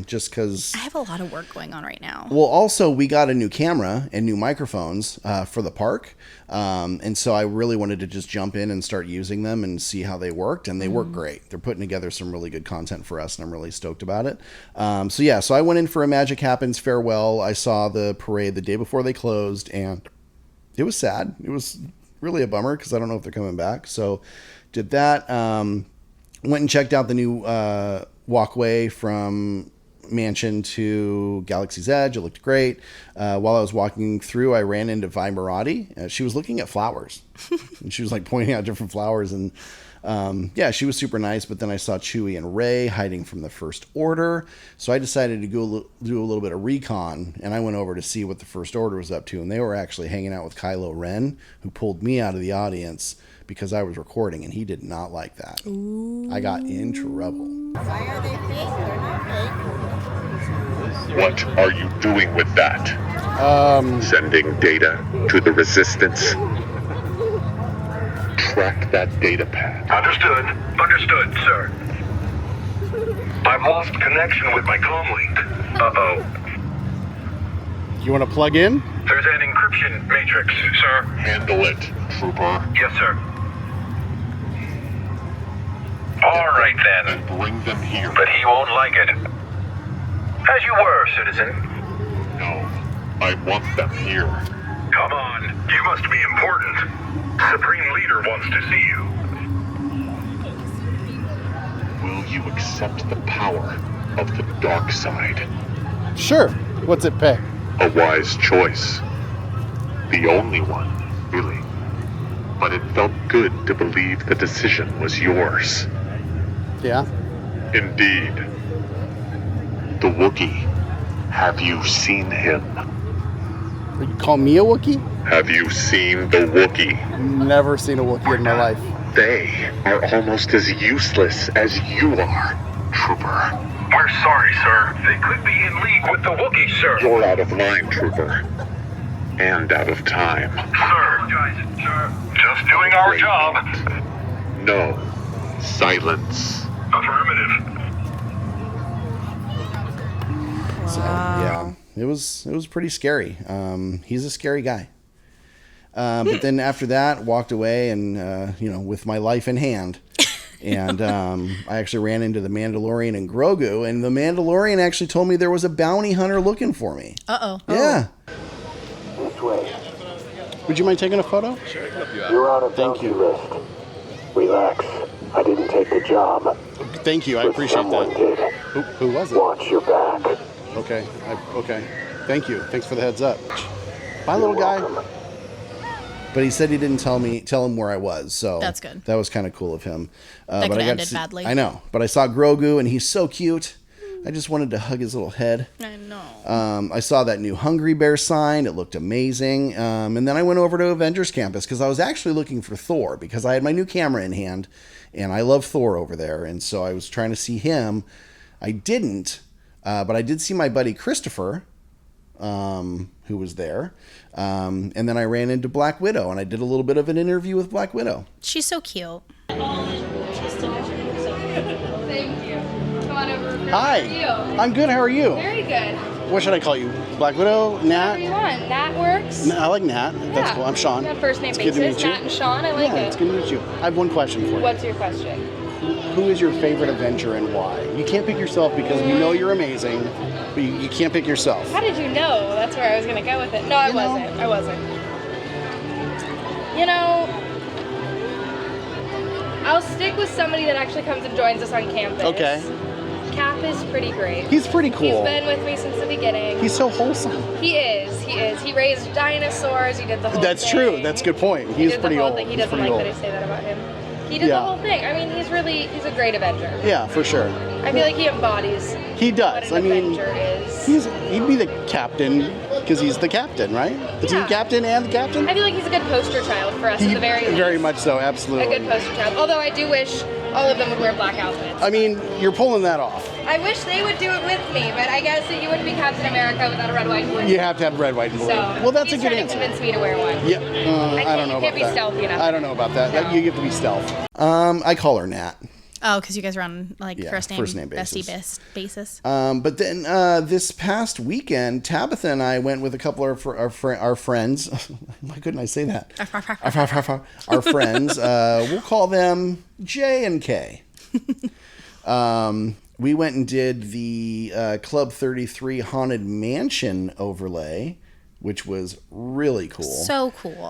just because. I have a lot of work going on right now. Well, also, we got a new camera and new microphones for the park. And so I really wanted to just jump in and start using them and see how they worked. And they work great. They're putting together some really good content for us, and I'm really stoked about it. So I went in for a Magic Happens farewell. I saw the parade the day before they closed, and it was sad. It was really a bummer because I don't know if they're coming back. So did that. Went and checked out the new walkway from Mansion to Galaxy's Edge. It looked great. While I was walking through, I ran into Vi Marati. She was looking at flowers, and she was like pointing out different flowers. And she was super nice. But then I saw Chewie and Rey hiding from the First Order, so I decided to go do a little bit of recon, and I went over to see what the First Order was up to. And they were actually hanging out with Kylo Ren, who pulled me out of the audience because I was recording, and he did not like that. Ooh. I got in trouble. Why are they fake? They're not fake. What are you doing with that? Sending data to the Resistance. Track that data pad. Understood. Understood, sir. I've lost connection with my comm link. Uh-oh. You want to plug in? There's an encryption matrix, sir. Handle it, trooper. Yes, sir. All right, then. And bring them here. But he won't like it. As you were, citizen. No, I want them here. Come on. You must be important. Supreme Leader wants to see you. Will you accept the power of the dark side? Sure. What's it pay? A wise choice. The only one, really. But it felt good to believe the decision was yours. Yeah? Indeed. The Wookiee. Have you seen him? You call me a Wookiee? Have you seen the Wookiee? Never seen a Wookiee in my life. They are almost as useless as you are, Trooper. We're sorry, sir. They could be in league with the Wookiees, sir. You're out of line, Trooper. And out of time. Sir, just doing our job. No. Silence. Affirmative. So, yeah, it was pretty scary. He's a scary guy. But then after that, walked away and, with my life in hand. And I actually ran into the Mandalorian and Grogu, and the Mandalorian actually told me there was a bounty hunter looking for me. Uh-oh. Yeah. This way. Would you mind taking a photo? Sure. You're on a bounty list. Relax. I didn't take the job. Thank you. I appreciate that. Did. Who was it? Watch your back. Okay. Okay. Thank you. Thanks for the heads up. Bye, little guy. But he said he didn't tell him where I was, so that's good. That was kind of cool of him. That could have ended badly. I know, but I saw Grogu, and he's so cute. I just wanted to hug his little head. I know. I saw that new Hungry Bear sign. It looked amazing. And then I went over to Avengers Campus because I was actually looking for Thor because I had my new camera in hand, and I love Thor over there. And so I was trying to see him. I didn't, but I did see my buddy Christopher, who was there. And then I ran into Black Widow, and I did a little bit of an interview with Black Widow. She's so cute. Thank you. Come on over. Hi. How are you? I'm good. How are you? Very good. What should I call you? Black Widow? Nat? Whatever you want. Nat works. I like Nat. That's cool. I'm Sean. On first name It's basis. good to meet you. Nat and Sean. I like it. It's good to meet you. I have one question for you. What's your question? Who is your favorite Avenger and why? You can't pick yourself because we know you're amazing, but you can't pick yourself. How did you know? That's where I was going to go with it. No, I wasn't. I'll stick with somebody that actually comes and joins us on campus. Okay. Cap is pretty great. He's pretty cool. He's been with me since the beginning. He's so wholesome. He is. He raised dinosaurs. He did the whole thing. That's true. That's a good point. He's pretty old. He doesn't like that I say that about him. He did the whole thing. I mean, he's a great Avenger. Yeah, for sure. I feel like he embodies He does. what an Avenger is. He'd be the captain because he's the captain, right? The team captain and the captain? I feel like he's a good poster child for us at the very least. Very much so, absolutely. A good poster child. Although I do wish all of them would wear black outfits. I mean, you're pulling that off. I wish they would do it with me, but I guess that you wouldn't be Captain America without a red, white, and blue. You have to have red, white, and blue. So, well, that's a good he's answer. trying to convince me to wear one. Yeah, I don't know about that. You can't be stealthy enough. I don't know about that. No. You have to be stealth. I call her Nat. Oh, because you guys are on first name basis. bestie basis. But then this past weekend, Tabitha and I went with a couple of our friends. Why couldn't I say that? Our friends. We'll call them J and K. We went and did the Club 33 Haunted Mansion overlay, which was really cool. So cool.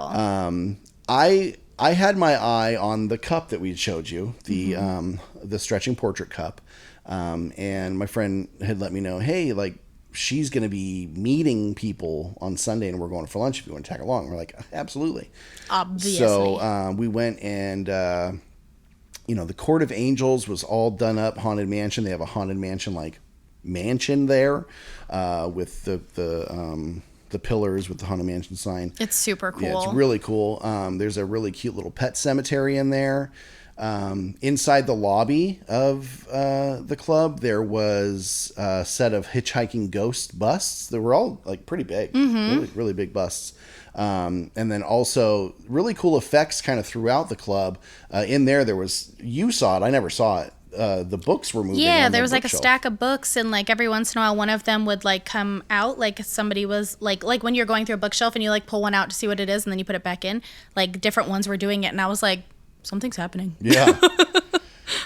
I had my eye on the cup that we showed you, the stretching portrait cup, and my friend had let me know, hey, she's going to be meeting people on Sunday, and we're going for lunch if you want to tag along. And we're like, absolutely. Obviously. So we went and the Court of Angels was all done up, Haunted Mansion. They have a Haunted Mansion mansion there with the the pillars with the Haunted Mansion sign. It's super cool. Yeah, it's really cool. There's a really cute little pet cemetery in there. Inside the lobby of the club, there was a set of hitchhiking ghost busts that were all like pretty big, really, really big busts. And then also really cool effects kind of throughout the club. In there was, you saw it, I never saw it. The books were moving. Yeah, there was like a stack of books, and like every once in a while, one of them would like come out. Like somebody was like when you're going through a bookshelf and you like pull one out to see what it is, and then you put it back in. Like different ones were doing it, and I was like, something's happening. Yeah.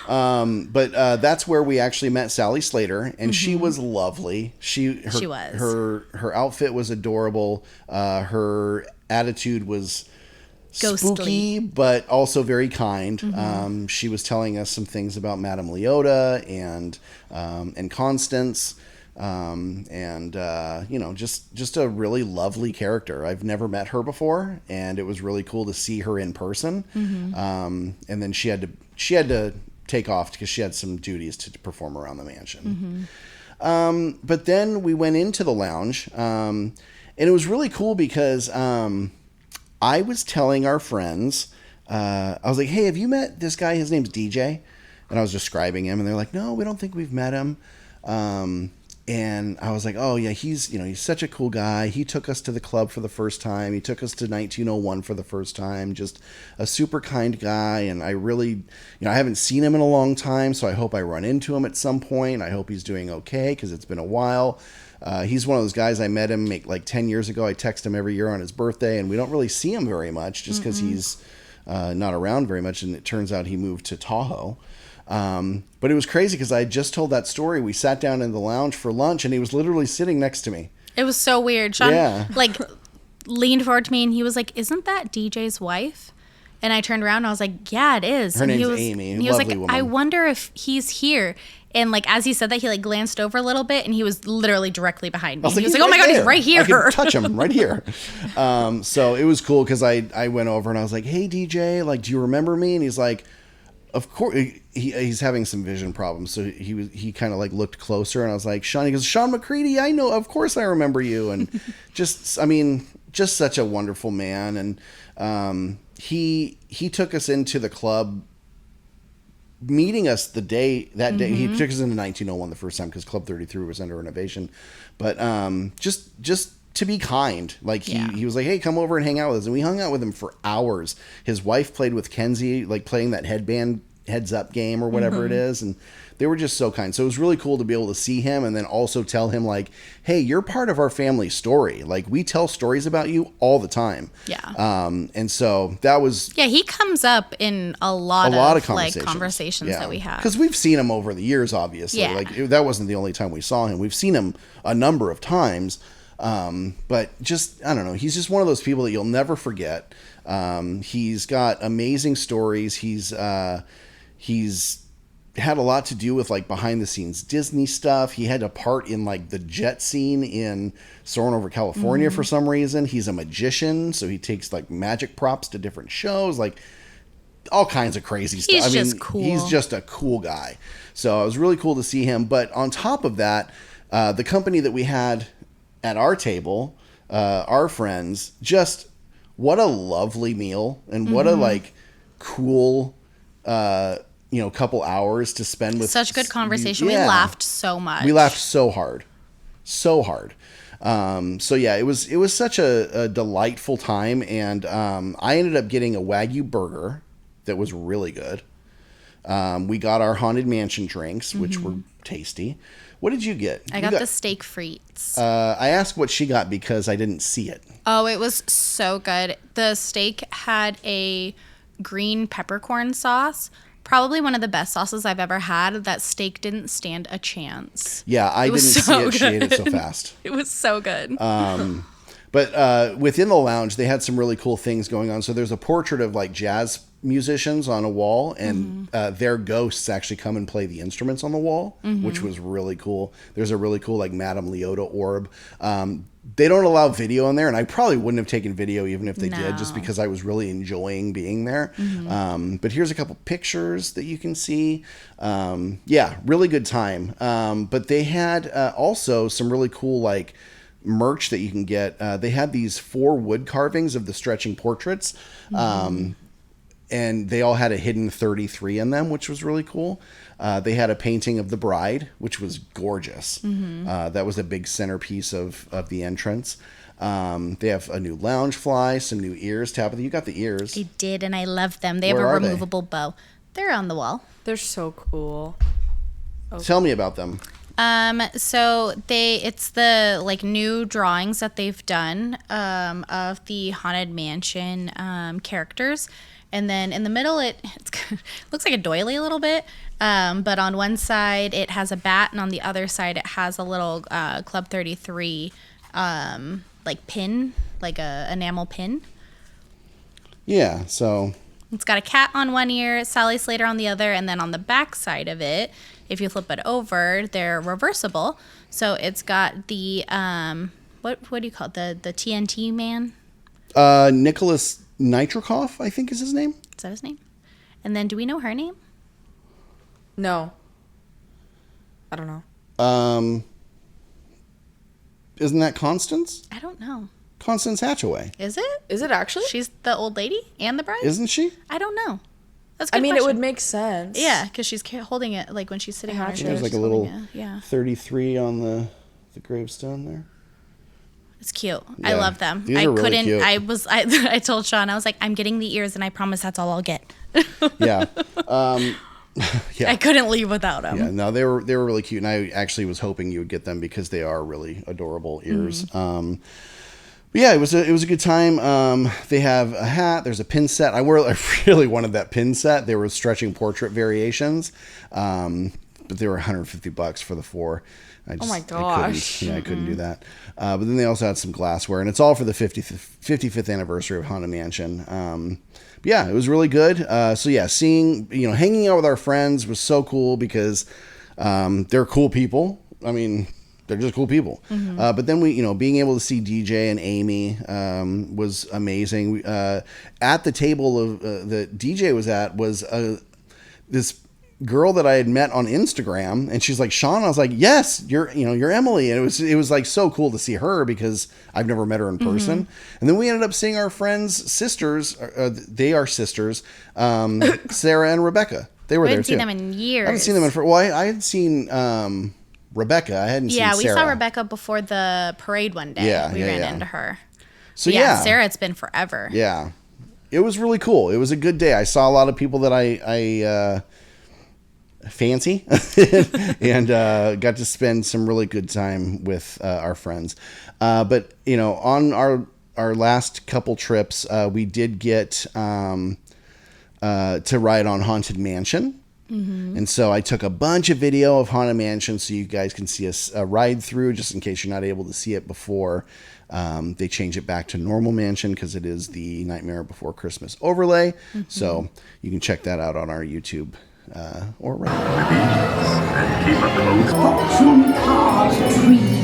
But that's where we actually met Sally Slater, and she was lovely. She was. Her outfit was adorable. Her attitude was ghostly, spooky, but also very kind. She was telling us some things about Madame Leota and Constance, and just a really lovely character. I've never met her before, and it was really cool to see her in person. And then she had to take off because she had some duties to perform around the mansion. But then we went into the lounge, and it was really cool because I was telling our friends, I was like, hey, have you met this guy? His name's DJ. And I was describing him, and they're like, no, we don't think we've met him. And I was like, oh yeah, he's such a cool guy. He took us to the club for the first time. He took us to 1901 for the first time. Just a super kind guy. And I really, I haven't seen him in a long time, so I hope I run into him at some point. I hope he's doing okay, because it's been a while. He's one of those guys, I met him like 10 years ago. I text him every year on his birthday, and we don't really see him very much just because he's not around very much. And it turns out he moved to Tahoe. But it was crazy because I had just told that story. We sat down in the lounge for lunch, and he was literally sitting next to me. It was so weird. Sean leaned forward to me, and he was like, isn't that DJ's wife? And I turned around and I was like, yeah, it is. Her name's Amy. He was like, woman. I wonder if he's here. And like as he said that, he like glanced over a little bit, and he was literally directly behind me. He was like, oh my God, he's right here. I can touch him right here. So it was cool because I went over and I was like, hey DJ, like, do you remember me? And he's like, of course. He's having some vision problems, so he kind of like looked closer, and I was like, Sean. He goes, Sean McCready, I know, of course I remember you. And just such a wonderful man. And he took us into the club, meeting us that day. He took us into 1901 the first time because Club 33 was under renovation. But just to be kind, like he was like, hey, come over and hang out with us. And we hung out with him for hours. His wife played with Kenzie, like playing that heads up game or whatever it is. And they were just so kind. So it was really cool to be able to see him and then also tell him like, hey, you're part of our family story. Like, we tell stories about you all the time. Yeah. And so that was... Yeah, he comes up in a lot of conversations that we have. Because we've seen him over the years, obviously. Yeah. Like, that wasn't the only time we saw him. We've seen him a number of times. But just, I don't know, he's just one of those people that you'll never forget. He's got amazing stories. He's had a lot to do with like behind the scenes Disney stuff. He had a part in like the jet scene in Soarin' Over California for some reason. He's a magician, so he takes like magic props to different shows, like all kinds of crazy stuff. He's just cool. He's just a cool guy. So it was really cool to see him. But on top of that, the company that we had at our table, our friends, just what a lovely meal, and what a like cool couple hours to spend with such good conversation. We laughed so much. We laughed so hard. So yeah, it was such a delightful time. And I ended up getting a Wagyu burger that was really good. We got our Haunted Mansion drinks, which were tasty. What did you get? I got the steak frites. I asked what she got because I didn't see it. Oh, it was so good. The steak had a green peppercorn sauce. Probably one of the best sauces I've ever had. That steak didn't stand a chance. Yeah, I didn't see it. She ate it so fast. It was so good. But within the lounge, they had some really cool things going on. So there's a portrait of like jazz musicians on a wall, and their ghosts actually come and play the instruments on the wall, which was really cool. There's a really cool like Madame Leota orb. They don't allow video in there, and I probably wouldn't have taken video even if they did, just because I was really enjoying being there. But here's a couple pictures that you can see. Yeah, really good time. But they had also some really cool like merch that you can get. They had these 4 wood carvings of the stretching portraits. And they all had a hidden 33 in them, which was really cool. They had a painting of the bride, which was gorgeous. That was a big centerpiece of the entrance. They have a new lounge fly, some new ears. Tabitha, you got the ears. I did, and I love them. They have Where a are they? removable bow. They're on the wall. They're so cool. Tell me about them. So it's the like new drawings that they've done of the Haunted Mansion characters. And then in the middle, it looks like a doily a little bit. But on one side, it has a bat, and on the other side, it has a little Club 33 like pin, like a enamel pin. Yeah, so... It's got a cat on one ear, Sally Slater on the other, and then on the back side of it, if you flip it over, they're reversible. So it's got the, what do you call it, the TNT man? Nicholas Nitrikoff, I think is his name. Is that his name? And then do we know her name? No. I don't know. Isn't that Constance? I don't know. Constance Hatchaway. Is it? Is it actually? She's the old lady and the bride? Isn't she? I don't know. That's a good I mean, question. it would make sense. Yeah, because she's holding it like when she's sitting on her chair. There's like a she's little holding it. 33 on the gravestone there. It's cute. I Yeah. love them. These I are really couldn't. cute. I told Sean, I was like, I'm getting the ears, and I promise that's all I'll get. Yeah. Yeah. I couldn't leave without them. Yeah, no, they were really cute, and I actually was hoping you would get them because they are really adorable ears. But yeah, it was a good time. They have a hat. There's a pin set. I really wanted that pin set. They were stretching portrait variations, but they were $150 for the 4. Oh my gosh. I couldn't do that. But then they also had some glassware, and it's all for the 55th anniversary of Haunted Mansion. But yeah, it was really good. So yeah, hanging out with our friends was so cool because they're cool people. I mean, they're just cool people. But then being able to see DJ and Amy was amazing. At the table that DJ was at was this girl that I had met on Instagram, and she's like, Sean. I was like, yes, you're Emily. And it was like so cool to see her because I've never met her in person. And then we ended up seeing our friends' sisters. They are sisters, Sarah and Rebecca. They were there too. I haven't seen them in years. I haven't seen them in. I had seen Rebecca. I hadn't seen Sarah. Yeah, we saw Rebecca before the parade one day. Yeah, we yeah, ran yeah. into her. So Sarah, it's been forever. Yeah, it was really cool. It was a good day. I saw a lot of people that I fancy and got to spend some really good time with our friends. But on our last couple trips, we did get to ride on Haunted Mansion. And so I took a bunch of video of Haunted Mansion so you guys can see us ride through, just in case you're not able to see it before they change it back to normal mansion, because it is the Nightmare Before Christmas overlay. So you can check that out on our YouTube or right. Fortune card dream.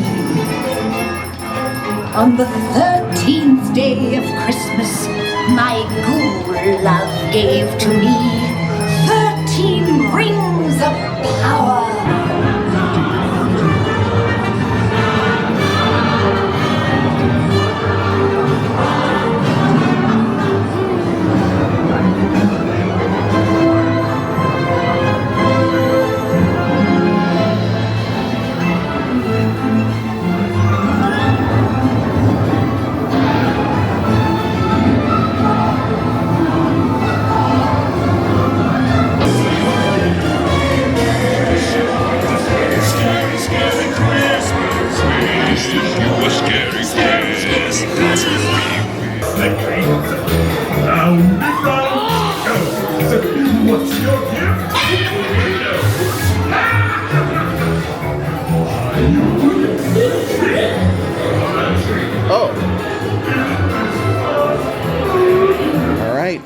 On the 13th day of Christmas, my ghoul love gave to me 13 rings of power. What's your gift? Oh. All right.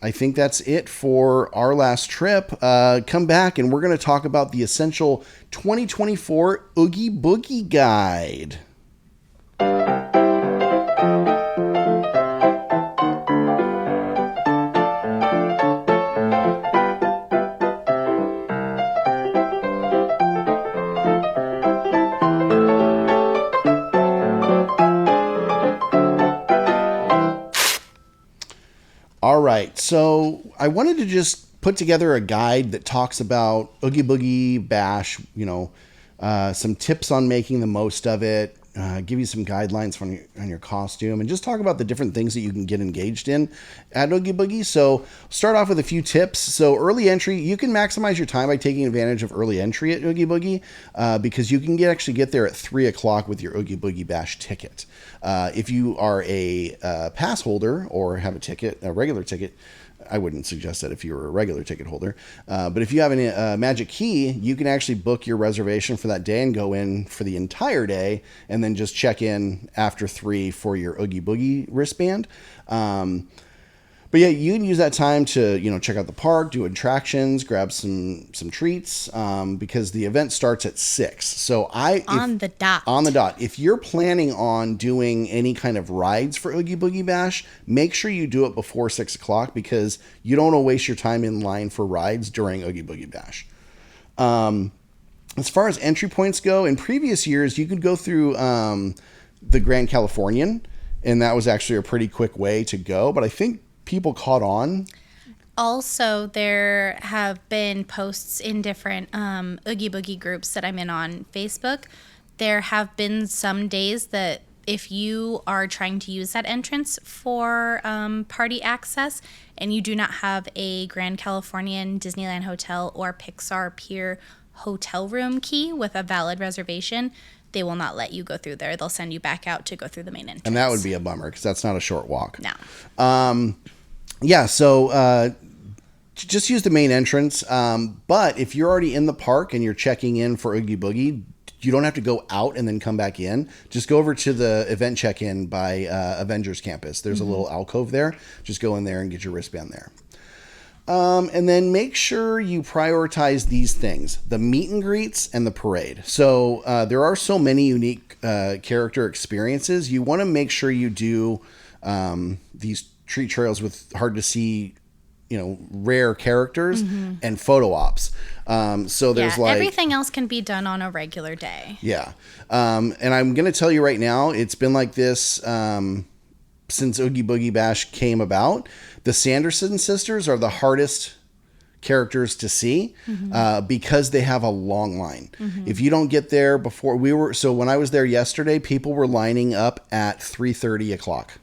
I think that's it for our last trip. Come back and we're going to talk about the essential 2024 Oogie Boogie Guide. right. So I wanted to just put together a guide that talks about Oogie Boogie Bash, some tips on making the most of it, give you some guidelines on your costume, and just talk about the different things that you can get engaged in at Oogie Boogie. So start off with a few tips. So early entry, you can maximize your time by taking advantage of early entry at Oogie Boogie because you can actually get there at 3 o'clock with your Oogie Boogie Bash ticket. If you are a pass holder or have a regular ticket, I wouldn't suggest that if you were a regular ticket holder. But if you have a Magic Key, you can actually book your reservation for that day and go in for the entire day and then just check in after 3 for your Oogie Boogie wristband. But yeah, you can use that time to, check out the park, do attractions, grab some treats, because the event starts at 6. So on the dot. If you're planning on doing any kind of rides for Oogie Boogie Bash, make sure you do it before 6 o'clock because you don't want to waste your time in line for rides during Oogie Boogie Bash. As far as entry points go, in previous years, you could go through the Grand Californian, and that was actually a pretty quick way to go. But I think people caught on. Also, there have been posts in different Oogie Boogie groups that I'm in on Facebook. There have been some days that if you are trying to use that entrance for party access and you do not have a Grand Californian, Disneyland Hotel, or Pixar Pier hotel room key with a valid reservation, they will not let you go through there. They'll send you back out to go through the main entrance. And that would be a bummer because that's not a short walk. No. Yeah, so just use the main entrance. But if you're already in the park and you're checking in for Oogie Boogie, you don't have to go out and then come back in. Just go over to the event check-in by Avengers Campus. There's a little alcove there. Just go in there and get your wristband there. And then make sure you prioritize these things, the meet and greets and the parade. So there are so many unique character experiences. You want to make sure you do these treat trails with hard to see, rare characters and photo ops. So there's everything else can be done on a regular day. Yeah. And I'm going to tell you right now, it's been like this since Oogie Boogie Bash came about. The Sanderson sisters are the hardest characters to see because they have a long line. If you don't get there before when I was there yesterday, people were lining up at 3:30 o'clock.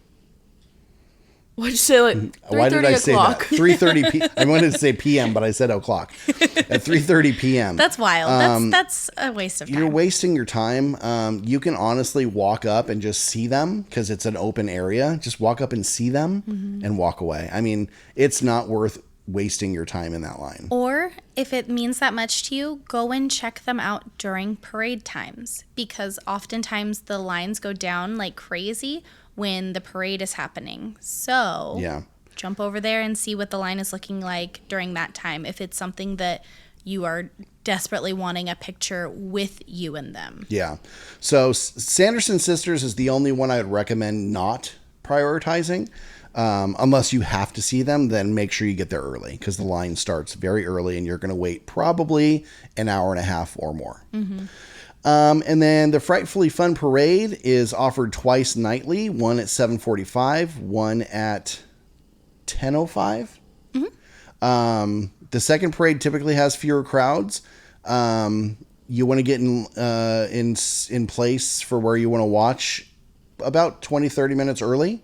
What'd you say? Like 3:30 Why did I say that? 3:30 p.m. I wanted to say p.m., but I said o'clock. At 3:30 p.m. That's wild. That's a waste of time. You're wasting your time. You can honestly walk up and just see them because it's an open area. Just walk up and see them and walk away. I mean, it's not worth wasting your time in that line. Or if it means that much to you, go and check them out during parade times because oftentimes the lines go down like crazy when the parade is happening. So jump over there and see what the line is looking like during that time if it's something that you are desperately wanting a picture with you and them. Yeah. So Sanderson Sisters is the only one I would recommend not prioritizing. Unless you have to see them, then make sure you get there early because the line starts very early and you're going to wait probably an hour and a half or more. And then the Frightfully Fun Parade is offered twice nightly, one at 7:45, one at 10:05. The second parade typically has fewer crowds. You want to get in place for where you want to watch about 20-30 minutes early.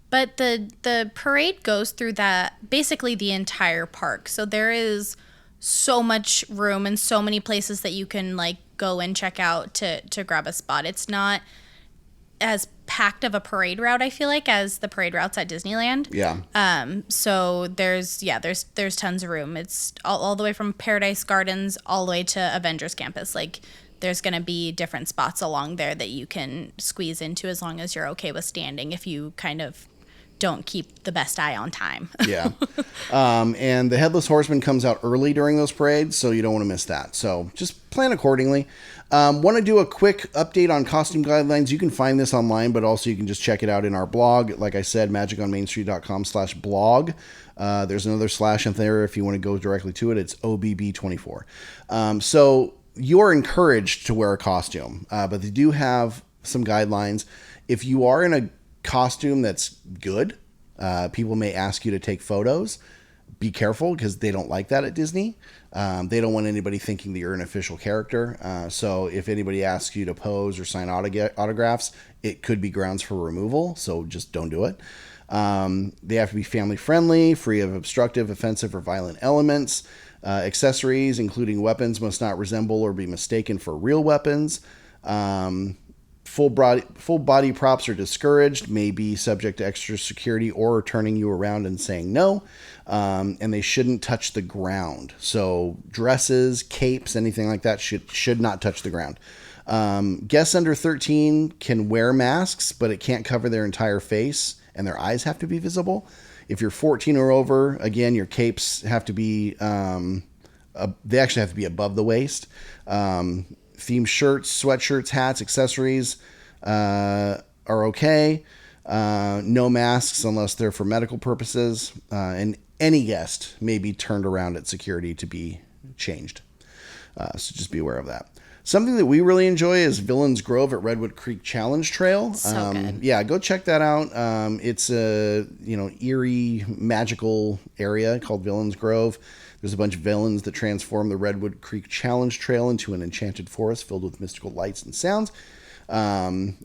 But the parade goes through basically the entire park. So there is so much room and so many places that you can go and check out to grab a spot. It's not as packed of a parade route, I feel like, as the parade routes at Disneyland. Yeah. So there's tons of room. It's all the way from Paradise Gardens all the way to Avengers Campus. There's going to be different spots along there that you can squeeze into as long as you're okay with standing if you kind of don't keep the best eye on time. Yeah. And the Headless Horseman comes out early during those parades, so you don't want to miss that. So just plan accordingly. Want to do a quick update on costume guidelines. You can find this online, but also you can just check it out in our blog. Like I said, magiconmainstreet.com/blog. There's another slash in there if you want to go directly to it. It's OBB24. So you're encouraged to wear a costume, but they do have some guidelines. If you are in a costume that's good, People may ask you to take photos. Be careful because they don't like that at Disney. They don't want anybody thinking that you're an official character. So if anybody asks you to pose or sign autographs, it could be grounds for removal. So just don't do it. They have to be family friendly, free of obstructive, offensive, or violent elements. Accessories, including weapons, must not resemble or be mistaken for real weapons. Full body props are discouraged, may be subject to extra security or turning you around and saying no. And they shouldn't touch the ground. So dresses, capes, anything like that should not touch the ground. Guests under 13 can wear masks, but it can't cover their entire face, and their eyes have to be visible. If you're 14 or over, again, your capes have to be, they actually have to be above the waist. Themed shirts, sweatshirts, hats, accessories are okay. No masks unless they're for medical purposes. And any guest may be turned around at security to be changed. So just be aware of that. Something that we really enjoy is Villains Grove at Redwood Creek Challenge Trail. So good. Yeah, go check that out. It's a eerie, magical area called Villains Grove. There's a bunch of villains that transform the Redwood Creek Challenge Trail into an enchanted forest filled with mystical lights and sounds.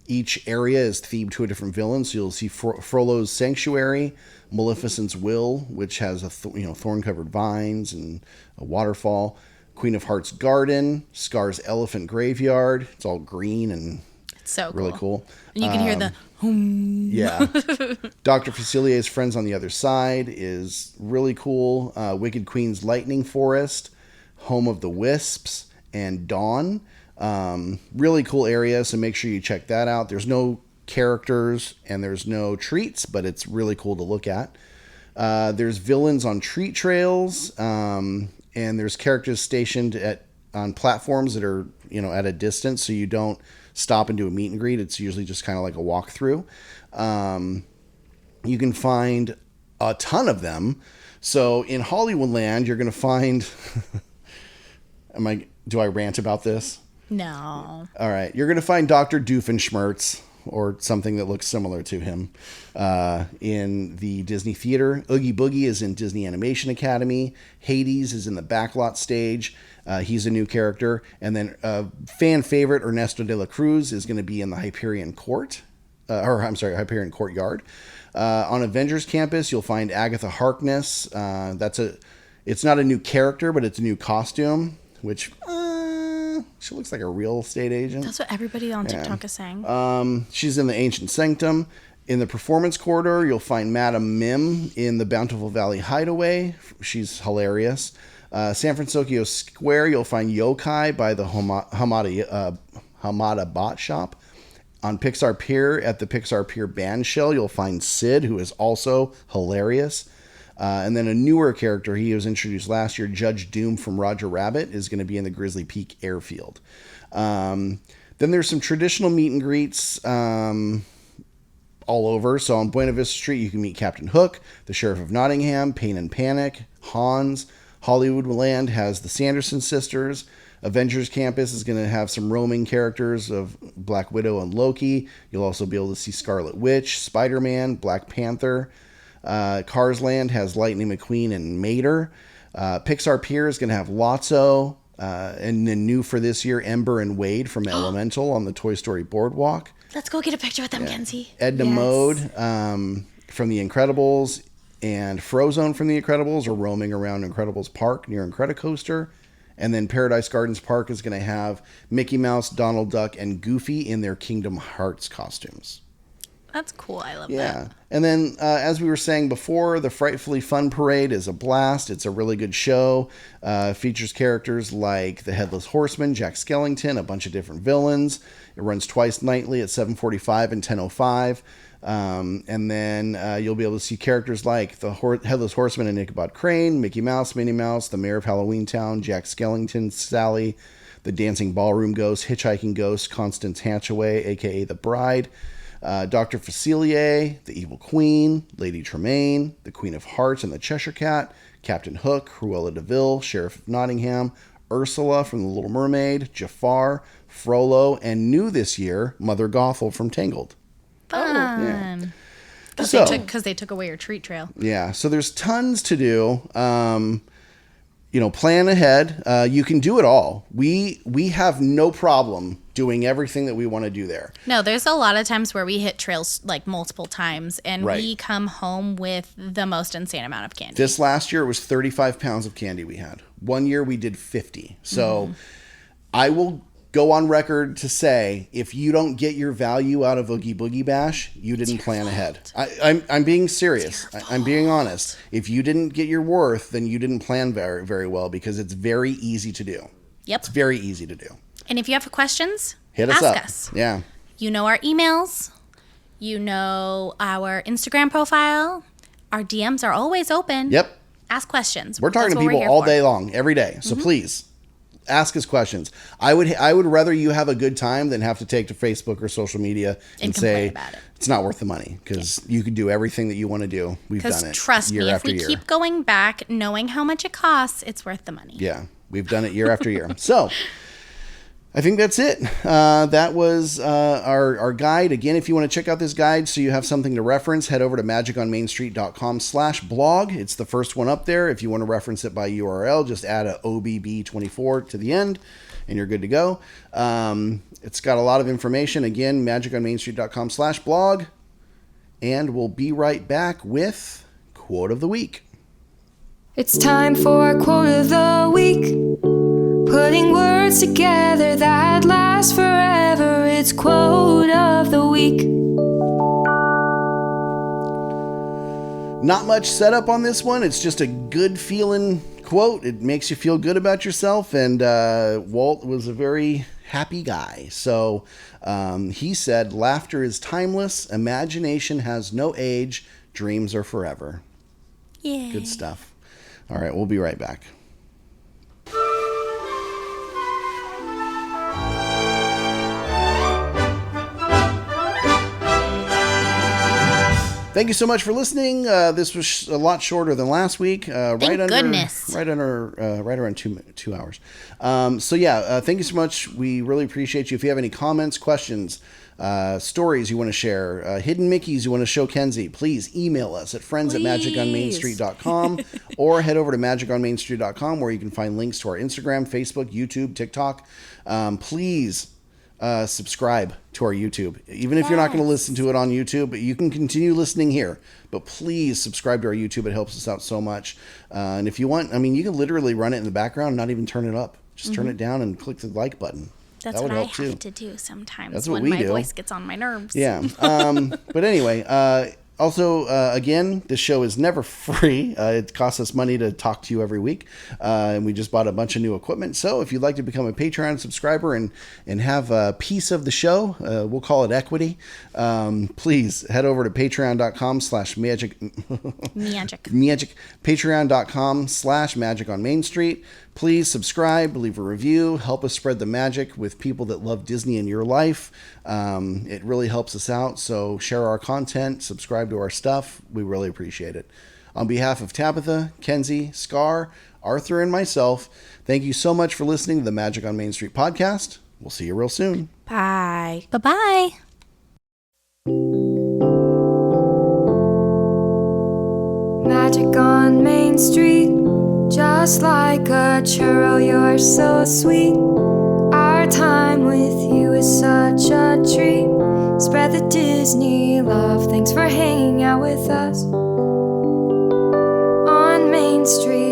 Each area is themed to a different villain. So you'll see Frollo's Sanctuary, Maleficent's Will, which has thorn-covered vines and a waterfall. Queen of Hearts Garden, Scar's Elephant Graveyard. It's all green and it's so really cool. And you can hear the hum. Yeah. Dr. Facilier's Friends on the Other Side is really cool. Wicked Queen's Lightning Forest, Home of the Wisps, and Dawn. Really cool area, so make sure you check that out. There's no characters and there's no treats, but it's really cool to look at. There's villains on treat trails, and there's characters stationed on platforms that are, at a distance, so you don't stop and do a meet and greet. It's usually just kind of like a walkthrough. You can find a ton of them. So in Hollywoodland, you're going to find... Do I rant about this? No. All right. You're going to find Dr. Doofenshmirtz, or something that looks similar to him, in the Disney Theater. Oogie Boogie is in Disney Animation Academy. Hades is in the Backlot stage. He's a new character. And then fan favorite Ernesto de la Cruz is going to be in the Hyperion Court. Hyperion Courtyard. On Avengers Campus, you'll find Agatha Harkness. It's not a new character, but it's a new costume, which... she looks like a real estate agent. That's what everybody on TikTok is saying. She's in the Ancient Sanctum. In the Performance Corridor, you'll find Madame Mim in the Bountiful Valley Hideaway. She's hilarious. San Francisco Square, you'll find Yokai by the Hamada Bot Shop. On Pixar Pier, at the Pixar Pier Band Shell, you'll find Sid, who is also hilarious. And then a newer character, he was introduced last year, Judge Doom from Roger Rabbit, is going to be in the Grizzly Peak Airfield. Then there's some traditional meet and greets all over. So on Buena Vista Street, you can meet Captain Hook, the Sheriff of Nottingham, Pain and Panic, Hans. Hollywoodland has the Sanderson sisters. Avengers Campus is going to have some roaming characters of Black Widow and Loki. You'll also be able to see Scarlet Witch, Spider-Man, Black Panther. Cars Land has Lightning McQueen and Mater. Pixar Pier is going to have Lotso, and then new for this year, Ember and Wade from Elemental on the Toy Story Boardwalk. Let's go get a picture with them, Kenzie. Edna Mode from The Incredibles and Frozone from The Incredibles are roaming around Incredibles Park near Incredicoaster. And then Paradise Gardens Park is going to have Mickey Mouse, Donald Duck, and Goofy in their Kingdom Hearts costumes. That's cool. I love that. And then, as we were saying before, the Frightfully Fun Parade is a blast. It's a really good show. Features characters like the Headless Horseman, Jack Skellington, a bunch of different villains. It runs twice nightly at 7:45 and 10:05. And then you'll be able to see characters like the Headless Horseman and Ichabod Crane, Mickey Mouse, Minnie Mouse, the Mayor of Halloween Town, Jack Skellington, Sally, the Dancing Ballroom Ghost, Hitchhiking Ghost, Constance Hatchaway, a.k.a. the Bride, Dr. Facilier, the Evil Queen, Lady Tremaine, the Queen of Hearts and the Cheshire Cat, Captain Hook, Cruella de Vil, Sheriff of Nottingham, Ursula from The Little Mermaid, Jafar, Frollo, and new this year, Mother Gothel from Tangled. Fun. Because they took away your treat trail. Yeah, so there's tons to do. Plan ahead. You can do it all. We have no problem doing everything that we want to do there. No, there's a lot of times where we hit trails like multiple times, and we come home with the most insane amount of candy. This last year, it was 35 pounds of candy we had. One year, we did 50. So I will go on record to say, if you don't get your value out of Oogie Boogie Bash, you didn't plan ahead. I'm being serious. I'm being honest. If you didn't get your worth, then you didn't plan very, very well, because it's very easy to do. Yep. It's very easy to do. And if you have questions, ask up. us. Yeah. You know our emails. You know our Instagram profile. Our DMs are always open. Yep. Ask questions. We're talking to people all day long, every day. So please ask us questions. I would rather you have a good time than have to take to Facebook or social media and say about it. It's not worth the money, because you can do everything that you want to do. We've done it. Trust year me, after if we year. keep going back, knowing how much it costs, it's worth the money. Yeah, we've done it year after year. So I think that's it. That was our guide. Again, if you want to check out this guide so you have something to reference, head over to magiconmainstreet.com/blog. It's the first one up there. If you want to reference it by URL, just add a OBB24 to the end, and you're good to go. It's got a lot of information. Again, magiconmainstreet.com/blog. And we'll be right back with Quote of the Week. It's time for Quote of the Week. Putting words together that last forever. It's Quote of the Week. Not much setup on this one. It's just a good feeling quote. It makes you feel good about yourself. And Walt was a very happy guy. So he said, "Laughter is timeless. Imagination has no age. Dreams are forever." Yay. Good stuff. All right, we'll be right back. Thank you so much for listening. This was a lot shorter than last week. Thank goodness. Right around 2 hours. Thank you so much. We really appreciate you. If you have any comments, questions, stories you want to share, hidden Mickeys you want to show Kenzie, please email us at friends@magiconmainstreet.com or head over to magiconmainstreet.com, where you can find links to our Instagram, Facebook, YouTube, TikTok. Please subscribe to our YouTube. Even if you're not going to listen to it on YouTube, but you can continue listening here. But please subscribe to our YouTube. It helps us out so much. And if you want, you can literally run it in the background and not even turn it up. Just turn it down and click the like button. That's what I have to do sometimes. That's what when we my do. voice gets on my nerves. Yeah. But anyway, also, again, this show is never free. It costs us money to talk to you every week. And we just bought a bunch of new equipment. So if you'd like to become a Patreon subscriber and have a piece of the show, we'll call it equity. Please head over to patreon.com/magic. Patreon.com/magic on Main Street. Please subscribe, leave a review, help us spread the magic with people that love Disney in your life. It really helps us out. So share our content, subscribe to our stuff. We really appreciate it. On behalf of Tabitha, Kenzie, Scar, Arthur, and myself, thank you so much for listening to the Magic on Main Street podcast. We'll see you real soon. Bye. Bye-bye. Magic on Main Street. Just like a churro, you're so sweet. Our time with you is such a treat. Spread the Disney love. Thanks for hanging out with us on Main Street.